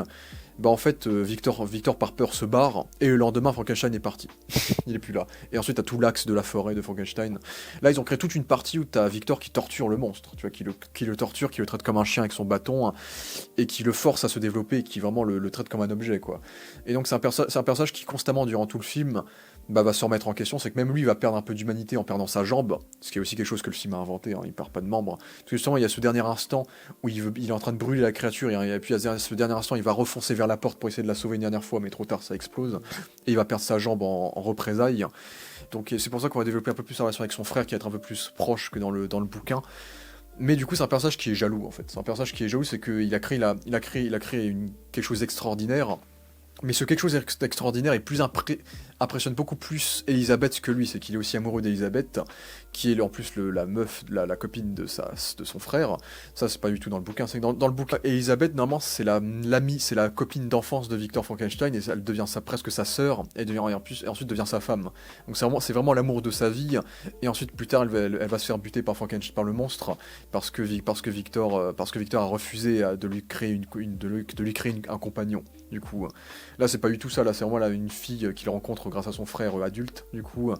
bah en fait, Victor par peur se barre, et le lendemain, Frankenstein est parti. Il est plus là. Et ensuite, t'as tout l'axe de la forêt de Frankenstein. Là, ils ont créé toute une partie où t'as Victor qui torture le monstre, tu vois, qui le torture, qui le traite comme un chien avec son bâton, et qui le force à se développer, et qui vraiment le traite comme un objet, quoi. Et donc, c'est un personnage qui, constamment, durant tout le film, bah, va se remettre en question, c'est que même lui va perdre un peu d'humanité en perdant sa jambe, ce qui est aussi quelque chose que le film a inventé, hein, il perd pas de membres. Parce que justement, il y a ce dernier instant où il est en train de brûler la créature, et puis à ce dernier instant, il va refoncer vers la porte pour essayer de la sauver une dernière fois, mais trop tard, ça explose, et il va perdre sa jambe en représailles. Donc c'est pour ça qu'on va développer un peu plus sa relation avec son frère, qui va être un peu plus proche que dans le bouquin. Mais du coup, c'est un personnage qui est jaloux, en fait. C'est un personnage qui est jaloux, c'est qu'il a créé quelque chose d'extraordinaire. Mais ce quelque chose d'extraordinaire impressionne beaucoup plus Elisabeth que lui, c'est qu'il est aussi amoureux d'Elisabeth, qui est en plus la meuf, la copine de son frère. Ça, c'est pas du tout dans le bouquin. C'est que dans le bouquin, Elisabeth, normalement, c'est l'amie, c'est la copine d'enfance de Victor Frankenstein, et elle devient presque sa sœur, et ensuite devient sa femme. Donc c'est vraiment l'amour de sa vie, et ensuite, plus tard, elle va se faire buter par Frankenstein, par le monstre, parce que Victor a refusé de lui créer un compagnon. Du coup, là c'est pas du tout ça, là c'est vraiment une fille qu'il rencontre grâce à son frère adulte, du coup,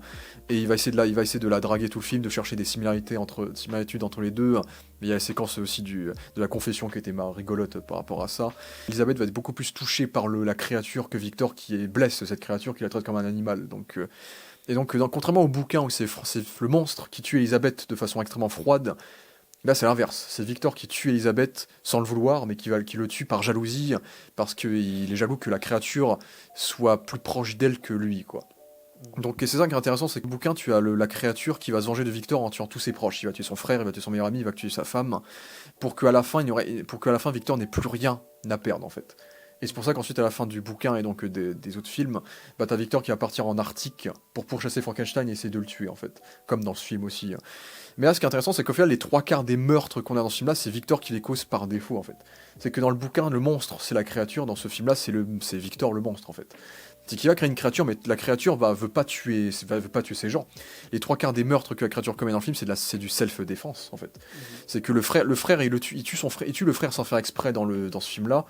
et il va essayer de la draguer tout le film, de chercher des similitudes entre les deux. Mais il y a la séquence aussi de la confession qui était rigolote par rapport à ça. Elisabeth va être beaucoup plus touchée par la créature que Victor, qui blesse cette créature, qui la traite comme un animal. Contrairement au bouquin où c'est le monstre qui tue Elisabeth de façon extrêmement froide, là, c'est l'inverse. C'est Victor qui tue Elisabeth sans le vouloir, mais qui le tue par jalousie, parce qu'il est jaloux que la créature soit plus proche d'elle que lui, quoi. Donc, et c'est ça qui est intéressant, c'est que le bouquin, tu as la créature qui va se venger de Victor en tuant tous ses proches. Il va tuer son frère, il va tuer son meilleur ami, il va tuer sa femme, pour qu'à la fin, Victor n'ait plus rien à perdre, en fait. Et c'est pour ça qu'ensuite, à la fin du bouquin et donc des autres films, bah, t'as Victor qui va partir en Arctique pour pourchasser Frankenstein et essayer de le tuer, en fait. Comme dans ce film aussi. Mais là, ce qui est intéressant, c'est qu'au final, les 3/4 des meurtres qu'on a dans ce film-là, c'est Victor qui les cause par défaut, en fait. C'est que dans le bouquin, le monstre, c'est la créature. Dans ce film-là, c'est Victor le monstre, en fait. C'est qu'il va créer une créature, mais la créature veut pas tuer ses gens. Les 3/4 des meurtres que la créature commet dans le film, c'est du self-défense, en fait. C'est que le frère, il tue son frère, il tue le frère sans faire exprès dans ce film-là,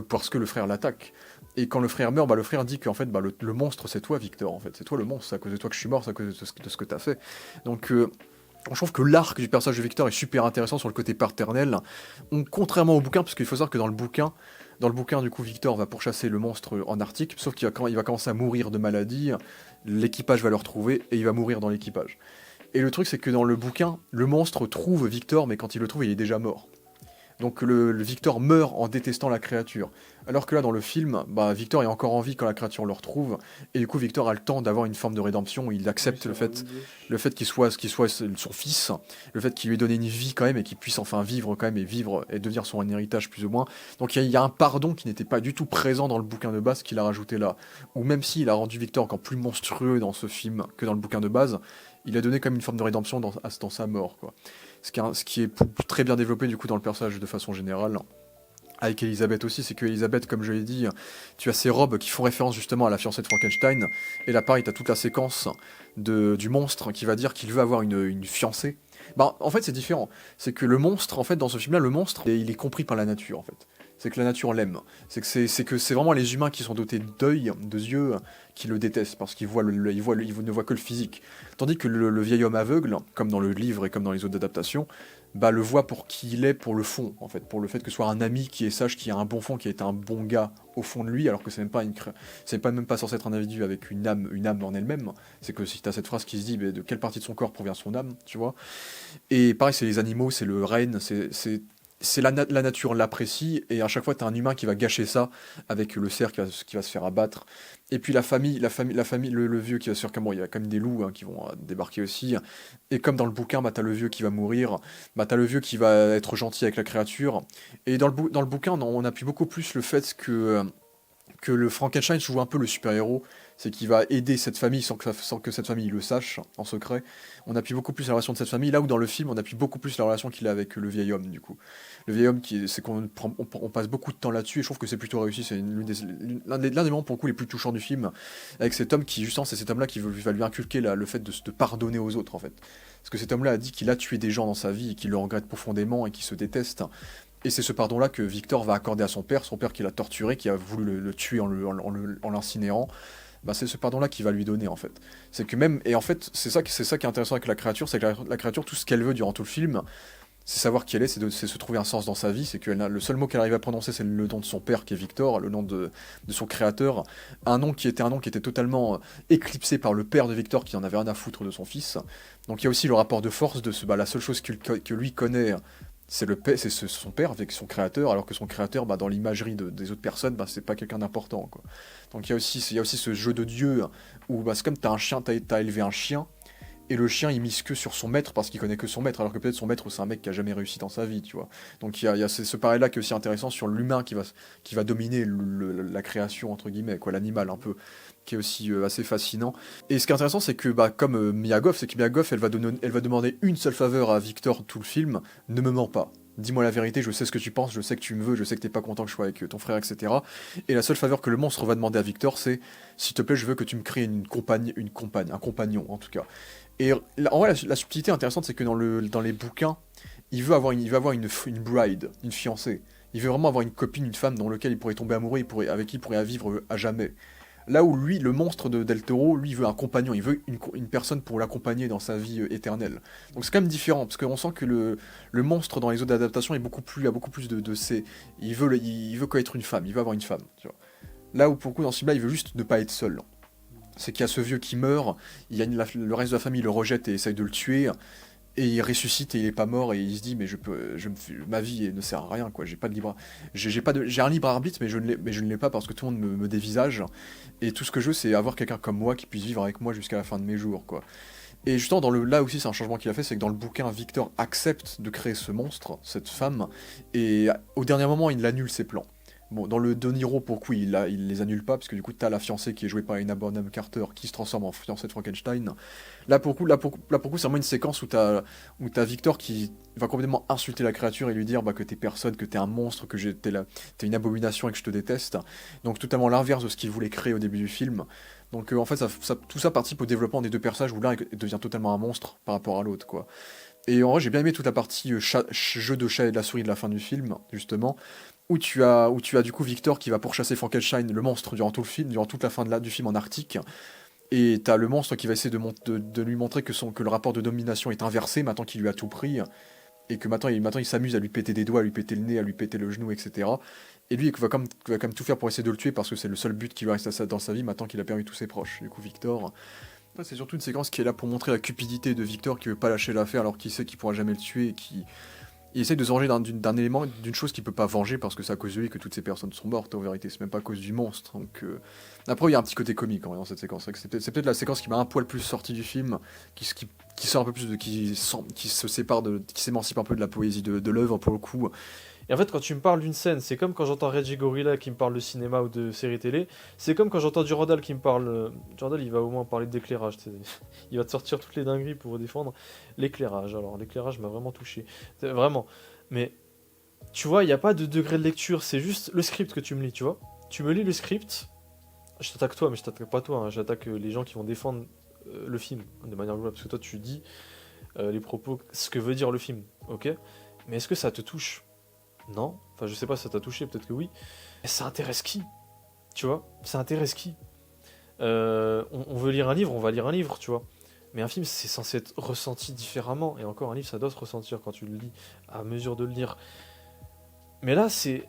parce que le frère l'attaque. Et quand le frère meurt, bah, le frère dit qu'en fait, bah, le monstre, c'est toi, Victor, en fait. C'est toi le monstre, c'est à cause de toi que je suis mort, c'est à cause de ce que t'as fait. Donc, je trouve que l'arc du personnage de Victor est super intéressant sur le côté paternel. Contrairement au bouquin, parce qu'il faut savoir que dans le bouquin, du coup, Victor va pourchasser le monstre en Arctique, sauf qu'il va commencer à mourir de maladie, l'équipage va le retrouver, et il va mourir dans l'équipage. Et le truc, c'est que dans le bouquin, le monstre trouve Victor, mais quand il le trouve, il est déjà mort. Donc le Victor meurt en détestant la créature. Alors que là, dans le film, bah, Victor est encore en vie quand la créature le retrouve, et du coup, Victor a le temps d'avoir une forme de rédemption, où il accepte le fait qu'il soit son fils, le fait qu'il lui ait donné une vie quand même, et qu'il puisse enfin vivre quand même, et vivre, et devenir son héritage plus ou moins. Donc il y a un pardon qui n'était pas du tout présent dans le bouquin de base, qu'il a rajouté là. Ou même s'il a rendu Victor encore plus monstrueux dans ce film que dans le bouquin de base, il a donné quand même une forme de rédemption dans sa mort, quoi. Ce qui est très bien développé du coup dans le personnage de façon générale. Avec Elisabeth aussi, c'est que Elisabeth, comme je l'ai dit, tu as ces robes qui font référence justement à la fiancée de Frankenstein, et là pareil, tu as toute la séquence du monstre qui va dire qu'il veut avoir une fiancée. Bah, en fait, c'est différent. C'est que le monstre, en fait, dans ce film-là, le monstre, il est compris par la nature, en fait. C'est que la nature l'aime. C'est que c'est vraiment les humains qui sont dotés d'œil, de yeux, qui le détestent, parce qu'ils ils ne voient que le physique. Tandis que le vieil homme aveugle, comme dans le livre et comme dans les autres adaptations, bah, le voit pour qui il est, pour le fond, en fait, pour le fait que ce soit un ami qui est sage, qui a un bon fond, qui est un bon gars au fond de lui, alors que c'est même pas censé être un individu avec une âme en elle-même. C'est que si t'as cette phrase qui se dit, mais de quelle partie de son corps provient son âme, tu vois. Et pareil, c'est les animaux, c'est le règne, la nature l'apprécie, et à chaque fois, t'as un humain qui va gâcher ça avec le cerf qui va se faire abattre. Et puis la famille, le vieux qui va se faire comme bon, il y a quand même des loups qui vont débarquer aussi. Et comme dans le bouquin, bah, t'as le vieux qui va mourir, bah, t'as le vieux qui va être gentil avec la créature. Et dans le bouquin, on appuie beaucoup plus le fait que le Frankenstein joue un peu le super-héros, c'est qu'il va aider cette famille sans que cette famille le sache, en secret. On appuie beaucoup plus la relation de cette famille, là où dans le film, on appuie beaucoup plus la relation qu'il a avec le vieil homme, du coup. Le vieil homme, c'est on passe beaucoup de temps là-dessus, et je trouve que c'est plutôt réussi, c'est l'un des moments, pour le coup, les plus touchants du film, avec cet homme qui, justement, c'est cet homme-là qui va lui inculquer le fait de pardonner aux autres, en fait. Parce que cet homme-là a dit qu'il a tué des gens dans sa vie, et qu'il le regrette profondément, et qu'il se déteste. Et c'est ce pardon-là que Victor va accorder à son père qui l'a torturé, qui a voulu le tuer en l'incinérant. Bah, c'est ce pardon-là qu'il va lui donner, en fait. C'est que même, et en fait, c'est ça qui est intéressant avec la créature, c'est que la créature, tout ce qu'elle veut durant tout le film, c'est savoir qui elle est, c'est se trouver un sens dans sa vie, c'est que le seul mot qu'elle arrive à prononcer, c'est le nom de son père, qui est Victor, le nom de son créateur, un nom qui était totalement éclipsé par le père de Victor, qui en avait rien à foutre de son fils. Donc il y a aussi le rapport de force la seule chose que lui connaît, c'est son père avec son créateur, alors que son créateur, bah, dans l'imagerie des autres personnes, bah, c'est pas quelqu'un d'important, quoi. Donc il y a aussi ce jeu de Dieu où bah, c'est comme t'as élevé un chien, et le chien il mise que sur son maître parce qu'il connaît que son maître, alors que peut-être son maître c'est un mec qui a jamais réussi dans sa vie, tu vois. Donc il y a ce parallèle là qui est aussi intéressant sur l'humain qui va dominer la création, entre guillemets, quoi, l'animal un peu, qui est aussi assez fascinant. Et ce qui est intéressant, c'est que bah, comme Mia Goth, c'est que Mia Goth, elle va demander une seule faveur à Victor tout le film: ne me mens pas. Dis-moi la vérité, je sais ce que tu penses, je sais que tu me veux, je sais que t'es pas content que je sois avec ton frère, etc. Et la seule faveur que le monstre va demander à Victor, c'est: s'il te plaît, je veux que tu me crées un compagnon en tout cas. Et en vrai, la subtilité intéressante, c'est que dans les bouquins, il veut avoir une bride, une fiancée. Il veut vraiment avoir une copine, une femme dans laquelle il pourrait tomber amoureux, avec qui il pourrait vivre à jamais. Là où lui, le monstre de Del Toro, lui, il veut un compagnon, il veut une personne pour l'accompagner dans sa vie éternelle. Donc c'est quand même différent, parce qu'on sent que le monstre dans les autres adaptations a beaucoup plus de ses... Il veut connaître une femme, il veut avoir une femme, tu vois. Là où pour le coup, dans ce film-là, il veut juste ne pas être seul. C'est qu'il y a ce vieux qui meurt, le reste de la famille le rejette et essaye de le tuer, et il ressuscite et il est pas mort, et il se dit: mais ma vie ne sert à rien, quoi. J'ai un libre arbitre, mais je ne l'ai pas parce que tout le monde me dévisage, et tout ce que je veux, c'est avoir quelqu'un comme moi qui puisse vivre avec moi jusqu'à la fin de mes jours, quoi. Et justement, là aussi, c'est un changement qu'il a fait, c'est que dans le bouquin, Victor accepte de créer ce monstre, cette femme, et au dernier moment, il annule ses plans. Bon, dans le De Niro, pour le coup, il les annule pas, parce que du coup, t'as la fiancée qui est jouée par Helena Bonham Carter, qui se transforme en fiancée de Frankenstein. Là, pour le coup, c'est vraiment une séquence où t'as Victor qui va complètement insulter la créature et lui dire bah, que t'es personne, que t'es un monstre, que t'es une abomination et que je te déteste. Donc, totalement l'inverse de ce qu'il voulait créer au début du film. Donc, en fait, tout ça participe au développement des deux personnages, où l'un devient totalement un monstre par rapport à l'autre, quoi. Et en vrai, j'ai bien aimé toute la partie jeu de chat et de la souris de la fin du film, justement, où tu as du coup Victor qui va pourchasser Frankenstein, le monstre, durant tout le film, durant toute la fin du film en Arctique. Et t'as le monstre qui va essayer de lui montrer que le rapport de domination est inversé maintenant qu'il lui a tout pris. Et que maintenant il s'amuse à lui péter des doigts, à lui péter le nez, à lui péter le genou, etc. Et lui, il va quand même tout faire pour essayer de le tuer parce que c'est le seul but qui lui reste dans sa vie maintenant qu'il a perdu tous ses proches. Du coup, Victor. Après, c'est surtout une séquence qui est là pour montrer la cupidité de Victor qui veut pas lâcher l'affaire alors qu'il sait qu'il pourra jamais le tuer et qui il essaie de se venger d'un élément, d'une chose qu'il peut pas venger parce que c'est à cause de lui que toutes ces personnes sont mortes en vérité, c'est même pas à cause du monstre. Donc, après, il y a un petit côté comique en vrai, dans cette séquence. C'est peut-être la séquence qui m'a un poil plus sorti du film, qui sort un peu plus de. Qui se sépare qui s'émancipe un peu de la poésie de l'œuvre pour le coup. Et en fait, quand tu me parles d'une scène, c'est comme quand j'entends Reggie Gorilla qui me parle de cinéma ou de série télé. C'est comme quand j'entends Durandal qui me parle. Durandal, il va au moins parler d'éclairage. Il va te sortir toutes les dingueries pour défendre l'éclairage. Alors, l'éclairage m'a vraiment touché. Vraiment. Mais, tu vois, il n'y a pas de degré de lecture. C'est juste le script que tu me lis, tu vois. Tu me lis le script. Je t'attaque toi, mais je t'attaque pas toi. Hein. J'attaque les gens qui vont défendre le film de manière globale. Parce que toi, tu dis les propos, ce que veut dire le film. Ok. Mais est-ce que ça te touche? Non, enfin je sais pas si ça t'a touché, peut-être que oui. Mais ça intéresse qui? Tu vois? Ça intéresse qui? On veut lire un livre, on va lire un livre, tu vois. Mais un film, c'est censé être ressenti différemment. Et encore, un livre, ça doit se ressentir quand tu le lis, à mesure de le lire. Mais là, c'est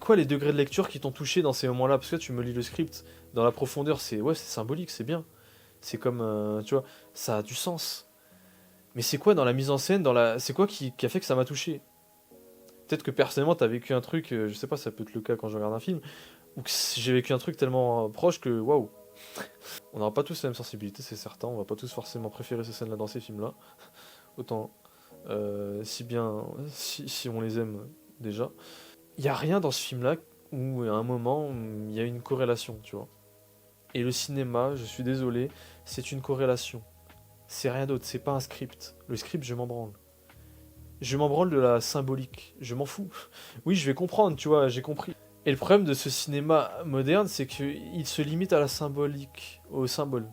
quoi les degrés de lecture qui t'ont touché dans ces moments-là? Parce que là, tu me lis le script, dans la profondeur, c'est symbolique, c'est bien. C'est comme, tu vois, ça a du sens. Mais c'est quoi dans la mise en scène, c'est quoi qui a fait que ça m'a touché? Peut-être que personnellement, t'as vécu un truc, je sais pas, ça peut être le cas quand je regarde un film, ou que j'ai vécu un truc tellement proche que waouh. On n'aura pas tous la même sensibilité, c'est certain, on va pas tous forcément préférer ces scènes-là dans ces films-là. Autant, si on les aime déjà. Il y a rien dans ce film-là où, à un moment, il y a une corrélation, tu vois. Et le cinéma, je suis désolé, c'est une corrélation. C'est rien d'autre, c'est pas un script. Le script, je m'en branle. Je m'en branle de la symbolique, je m'en fous. Oui, je vais comprendre, tu vois, j'ai compris. Et le problème de ce cinéma moderne, c'est qu'il se limite à la symbolique, au symbole,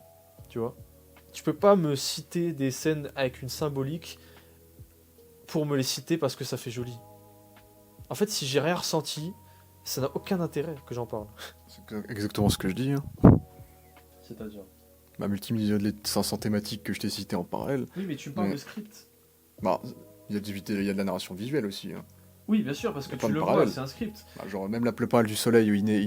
tu vois. Tu peux pas me citer des scènes avec une symbolique pour me les citer parce que ça fait joli. En fait, si j'ai rien ressenti, ça n'a aucun intérêt que j'en parle. C'est exactement ce que je dis. Hein. C'est-à-dire Ma multimédia de 500 thématiques que je t'ai citées en parallèle. Oui, mais tu me parles de script. Bah, il y a de la narration visuelle aussi. Hein. Oui, bien sûr, parce que tu le vois, c'est un script. Bah, genre, même la parole du soleil où il naît,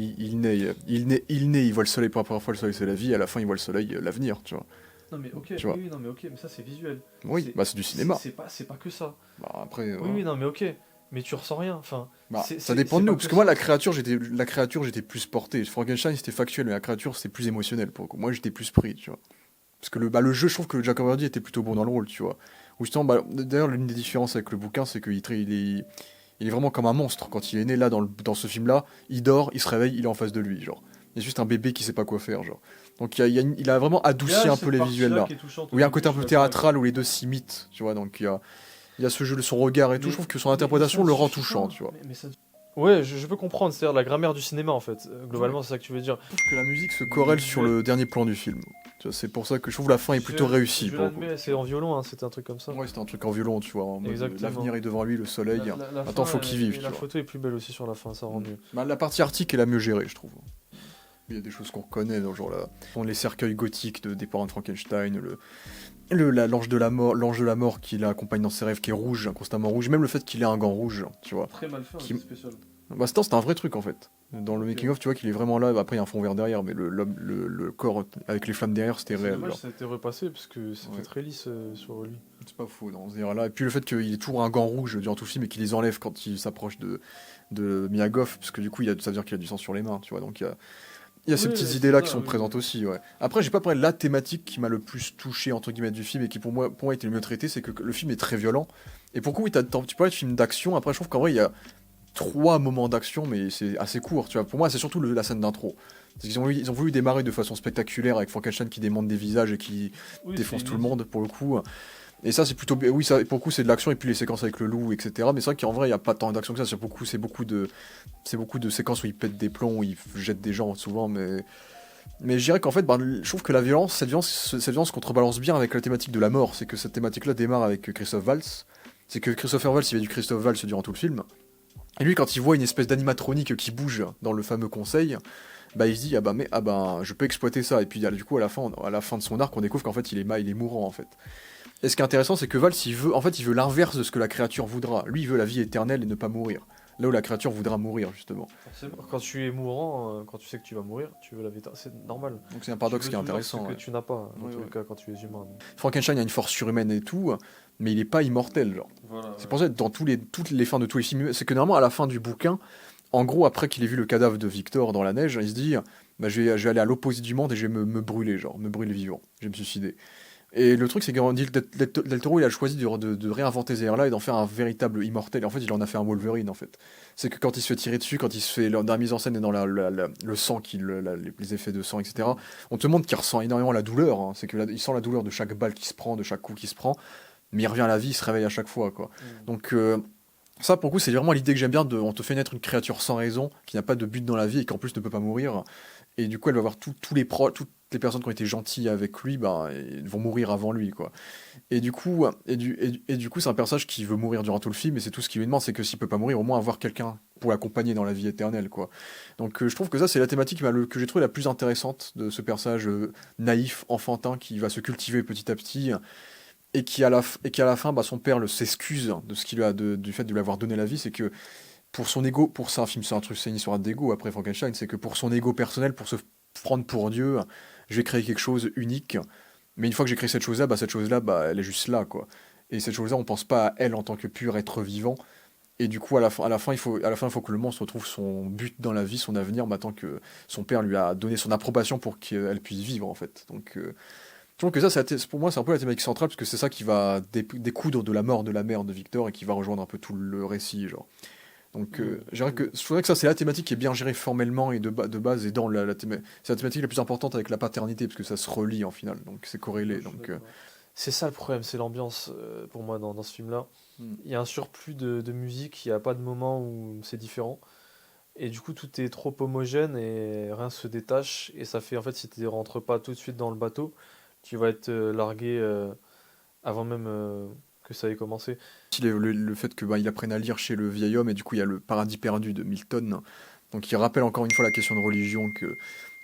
il voit le soleil pour la première fois, le soleil c'est la vie, et à la fin il voit le soleil, l'avenir, tu vois. Non mais ok, Tu vois. oui, non mais ok, mais ça c'est visuel. Oui, c'est du cinéma. C'est pas que ça. Bah, après, Oui, non mais ok, mais tu ressens rien. Enfin, ça dépend de nous, parce que moi la créature j'étais plus porté. Frankenstein c'était factuel, mais la créature c'était plus émotionnel pour le coup. Moi j'étais plus pris, tu vois. Parce que le jeu, je trouve que Jacob Verdi était plutôt bon dans le rôle, tu vois. Ou justement, d'ailleurs l'une des différences avec le bouquin, c'est qu'il est vraiment comme un monstre. Quand il est né là dans ce film-là, il dort, il se réveille, il est en face de lui, genre. Il y a juste un bébé qui sait pas quoi faire, genre. Donc il a vraiment adouci un peu les visuels là. Où il y a un côté un peu théâtral où les deux s'imitent, tu vois. Donc il y a ce jeu de son regard et tout. Je trouve que son interprétation le rend touchant, tu vois. Ouais, je peux comprendre, c'est-à-dire la grammaire du cinéma en fait. Globalement, c'est ça que tu veux dire. Je trouve que la musique se corrèle sur le dernier plan du film. C'est pour ça que je trouve la fin est plutôt réussie. Je l'admets, c'est en violon, hein, c'était un truc comme ça. Ouais, c'était un truc en violon, tu vois. L'avenir est devant lui, le soleil. Attends, faut qu'il vive. La photo est plus belle aussi sur la fin, ça rend mieux. Bah, la partie arctique est la mieux gérée, je trouve. Il y a des choses qu'on reconnaît, dans genre les cercueils gothiques des parents de Frankenstein, l'ange de la mort qui l'accompagne dans ses rêves, qui est rouge, constamment rouge, même le fait qu'il ait un gant rouge, tu vois. Très mal fait, c'est spécial. Bah, c'est un vrai truc en fait. Dans le making of, tu vois qu'il est vraiment là. Après, il y a un fond vert derrière, mais le corps avec les flammes derrière, c'était réel. Dommage, ça a été repassé parce que ça fait très lisse sur lui. C'est pas faux dans ce délire-là. Et puis le fait qu'il ait toujours un gant rouge durant tout le film et qu'il les enlève quand il s'approche de Mia Goth, parce que du coup, ça veut dire qu'il a du sang sur les mains, tu vois. Donc il y a ces petites idées-là qui sont présentes aussi, ouais. Après, j'ai pas parlé de la thématique qui m'a le plus touché, entre guillemets, du film et qui pour moi était le mieux traité, c'est que le film est très violent. Et pour coup, oui, tu parlais de film d'action. Après, je trouve qu'en vrai, il y a 3 moments d'action, mais c'est assez court, tu vois. Pour moi, c'est surtout la scène d'intro. Ils ont voulu démarrer de façon spectaculaire avec Frankenstein qui démonte des visages et qui défonce tout le monde, pour le coup. Et ça, c'est plutôt... Oui, ça, pour le coup, c'est de l'action, et puis les séquences avec le loup, etc. Mais c'est vrai qu'en vrai, il n'y a pas tant d'action que ça. C'est beaucoup de séquences où il pète des plombs, où il jette des gens, souvent, mais je dirais qu'en fait, je trouve que cette violence contrebalance bien avec la thématique de la mort. C'est que cette thématique-là démarre avec Christophe Waltz. C'est que Christopher Waltz, il y a du Christophe Waltz durant tout le film. Et lui, quand il voit une espèce d'animatronique qui bouge dans le fameux conseil, bah il se dit je peux exploiter ça. Et puis du coup à la fin de son arc, on découvre qu'en fait il est mourant en fait. Et ce qui est intéressant, c'est que Valls il veut l'inverse de ce que la créature voudra. Lui, il veut la vie éternelle et ne pas mourir. là où la créature voudra mourir, justement. Forcément. Quand tu es mourant, quand tu sais que tu vas mourir, tu veux la vie. C'est normal. Donc c'est un paradoxe Tu qui est veux toujours intéressant. ce Ouais. que tu n'as pas, dans Ouais, tous ouais. les cas, quand tu es humain. Frankenstein a une force surhumaine et tout, mais il est pas immortel, genre. Voilà. C'est pour ça que dans toutes les fins de tous les films, c'est que normalement à la fin du bouquin, en gros après qu'il ait vu le cadavre de Victor dans la neige, il se dit bah, je vais aller à l'opposé du monde et je vais me brûler, genre, me brûler vivant, je vais me suicider. Et le truc c'est que Del Toro il a choisi de réinventer ce là et d'en faire un véritable immortel. Et en fait il en a fait un Wolverine en fait. C'est que quand il se fait tirer dessus, quand il se fait dans la mise en scène et dans le sang, les effets de sang, etc., on te montre qu'il ressent énormément la douleur. Hein. C'est qu'il sent la douleur de chaque balle qui se prend, de chaque coup qui se prend, mais il revient à la vie, il se réveille à chaque fois, quoi. Donc ça, pour le coup, c'est vraiment l'idée que j'aime bien. On te fait naître une créature sans raison, qui n'a pas de but dans la vie et qui en plus ne peut pas mourir. Et du coup, elle va voir toutes les personnes qui ont été gentilles avec lui, bah, ils vont mourir avant lui, quoi. Et du coup, c'est un personnage qui veut mourir durant tout le film, et c'est tout ce qu'il lui demande, c'est que s'il peut pas mourir, au moins avoir quelqu'un pour l'accompagner dans la vie éternelle, quoi. Donc je trouve que ça, c'est la thématique que j'ai trouvé la plus intéressante de ce personnage naïf, enfantin, qui va se cultiver petit à petit et qui à la fin bah, son père s'excuse de ce qu'il a du fait de lui avoir donné la vie. C'est que pour son ego, pour ça un film c'est une histoire d'ego après Frankenstein, c'est que pour son ego personnel, pour se prendre pour Dieu, je vais créer quelque chose unique, mais une fois que j'ai créé cette chose là bah, elle est juste là, quoi. Et cette chose là on pense pas à elle en tant que pur être vivant. Et du coup, à la fin, il faut que le monstre retrouve son but dans la vie, son avenir, maintenant que son père lui a donné son approbation pour qu'elle puisse vivre, en fait. Donc, je trouve que ça, pour moi, c'est un peu la thématique centrale, parce que c'est ça qui va découdre de la mort de la mère de Victor et qui va rejoindre un peu tout le récit, genre. Donc, je trouvais que ça, c'est la thématique qui est bien gérée formellement et de base, et dans c'est la thématique la plus importante avec la paternité, parce que ça se relie en final, donc c'est corrélé. Donc, c'est ça le problème, c'est l'ambiance pour moi dans ce film-là. Il y a un surplus de musique, il n'y a pas de moment où c'est différent. Et du coup, tout est trop homogène et rien se détache. Et ça fait, en fait, si tu ne rentres pas tout de suite dans le bateau, tu vas être largué avant même que ça ait commencé. le fait que bah, il apprenne à lire chez le vieil homme, et du coup, il y a le paradis perdu de Milton. Donc, il rappelle encore une fois la question de religion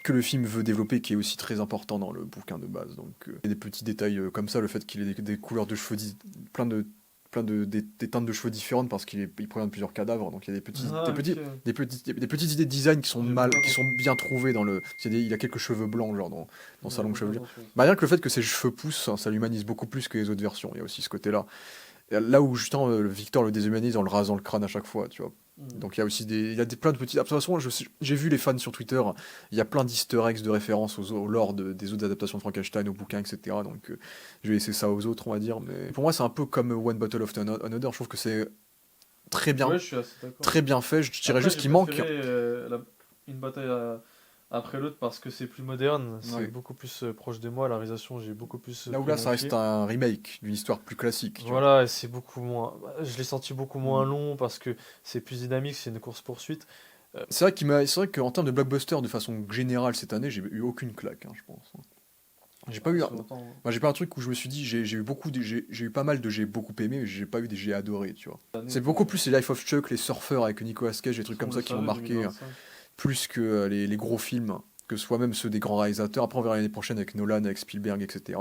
que le film veut développer, qui est aussi très important dans le bouquin de base. Donc, il y a des petits détails comme ça, le fait qu'il ait des couleurs de cheveux, des teintes de cheveux différentes parce qu'il provient de plusieurs cadavres. Donc, il y a des petites idées de design qui sont bien trouvées dans le. Il a quelques cheveux blancs, genre dans sa longue chevelure. Bah, rien que le fait que ses cheveux poussent, ça l'humanise beaucoup plus que les autres versions. Il y a aussi ce côté-là. Et là où justement Victor le déshumanise en le rasant le crâne à chaque fois, tu vois. Donc il y a aussi plein de petites. De toute façon, j'ai vu les fans sur Twitter, il y a plein d'easter eggs de références au lore des autres adaptations de Frankenstein, aux bouquins, etc. Donc je vais laisser ça aux autres, on va dire. Mais pour moi, c'est un peu comme One Bottle of Another. Je trouve que c'est très bien, Ouais, je suis assez d'accord. très bien fait. Je dirais Après, juste j'ai qu'il manque. préféré, une bataille après l'autre parce que c'est plus moderne, c'est Ouais. beaucoup plus proche de moi. La réalisation, j'ai beaucoup plus. Là où pris là, mon ça reste pied. un remake d'une histoire plus classique. Tu vois. Voilà, et c'est beaucoup moins. Je l'ai senti beaucoup moins long parce que c'est plus dynamique, c'est une course-poursuite. C'est vrai qu'en termes de blockbuster, de façon générale cette année, j'ai eu aucune claque, hein, je pense. J'ai pas eu. Moi, j'ai pas un truc où je me suis dit, j'ai eu pas mal de j'ai beaucoup aimé, mais j'ai pas eu des j'ai adoré, tu vois. C'est beaucoup plus les Life of Chuck, les Surfeurs avec Nicolas Cage, des trucs comme ça qui m'ont marqué, plus que les gros films, que ce soit même ceux des grands réalisateurs. Après, on verra l'année prochaine avec Nolan, avec Spielberg, etc.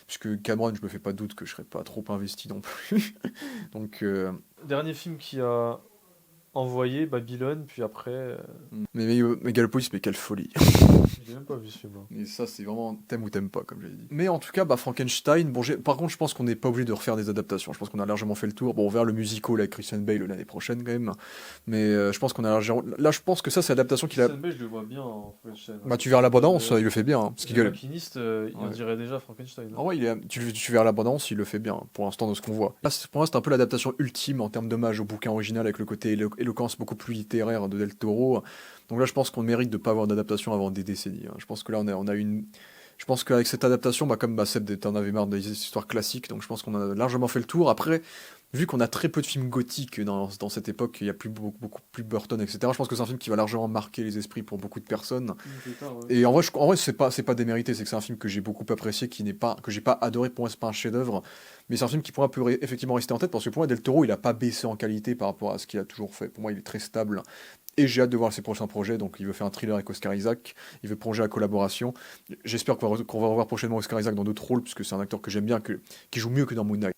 Puisque Cameron, je me fais pas de doute que je serais pas trop investi non plus. Donc. Dernier film qui a envoyé Babylone, puis après. Mais Megalopolis, mais quelle folie! J'ai même pas vu ce film-là. Et ça, c'est vraiment t'aimes ou t'aimes pas, comme j'ai dit. Mais en tout cas, bah, Frankenstein, bon, par contre, je pense qu'on n'est pas obligé de refaire des adaptations. Je pense qu'on a largement fait le tour. Bon, on verra le musical avec Christian Bale l'année prochaine, quand même. Mais je pense qu'on a largement. Là, je pense que ça, c'est l'adaptation qu'il a. Christian Bale, je le vois bien en Frankenstein. Bah, tu verras la bande-annonce, il le fait bien. Hein, parce qu'il Le gueule. maquiniste, on dirait déjà Frankenstein. Ah ouais, tu verras la bande-annonce, il le fait bien, pour l'instant, de ce qu'on voit. Là, pour moi, c'est un peu l'adaptation ultime en termes d'hommage au bouquin original, avec le côté éloquence beaucoup plus littéraire de Del Toro. Donc là, je pense qu'on mérite de pas avoir d'adaptation avant des décennies. Hein. Je pense que là, on a une. Je pense qu'avec cette adaptation, bah, comme Seb, t'en avais marre des histoires classiques, donc je pense qu'on a largement fait le tour. Après, vu qu'on a très peu de films gothiques dans cette époque, il y a beaucoup plus Burton, etc. Je pense que c'est un film qui va largement marquer les esprits pour beaucoup de personnes. Et en vrai, c'est pas démérité, c'est que c'est un film que j'ai beaucoup apprécié, que j'ai pas adoré. Pour moi, c'est pas un chef-d'œuvre, mais c'est un film qui pourra effectivement rester en tête, parce que pour moi, Del Toro, il a pas baissé en qualité par rapport à ce qu'il a toujours fait. Pour moi, il est très stable. Et j'ai hâte de voir ses prochains projets. Donc, il veut faire un thriller avec Oscar Isaac. Il veut prolonger la collaboration. J'espère qu'on va revoir prochainement Oscar Isaac dans d'autres rôles, puisque c'est un acteur que j'aime bien, qui joue mieux que dans Moon Knight.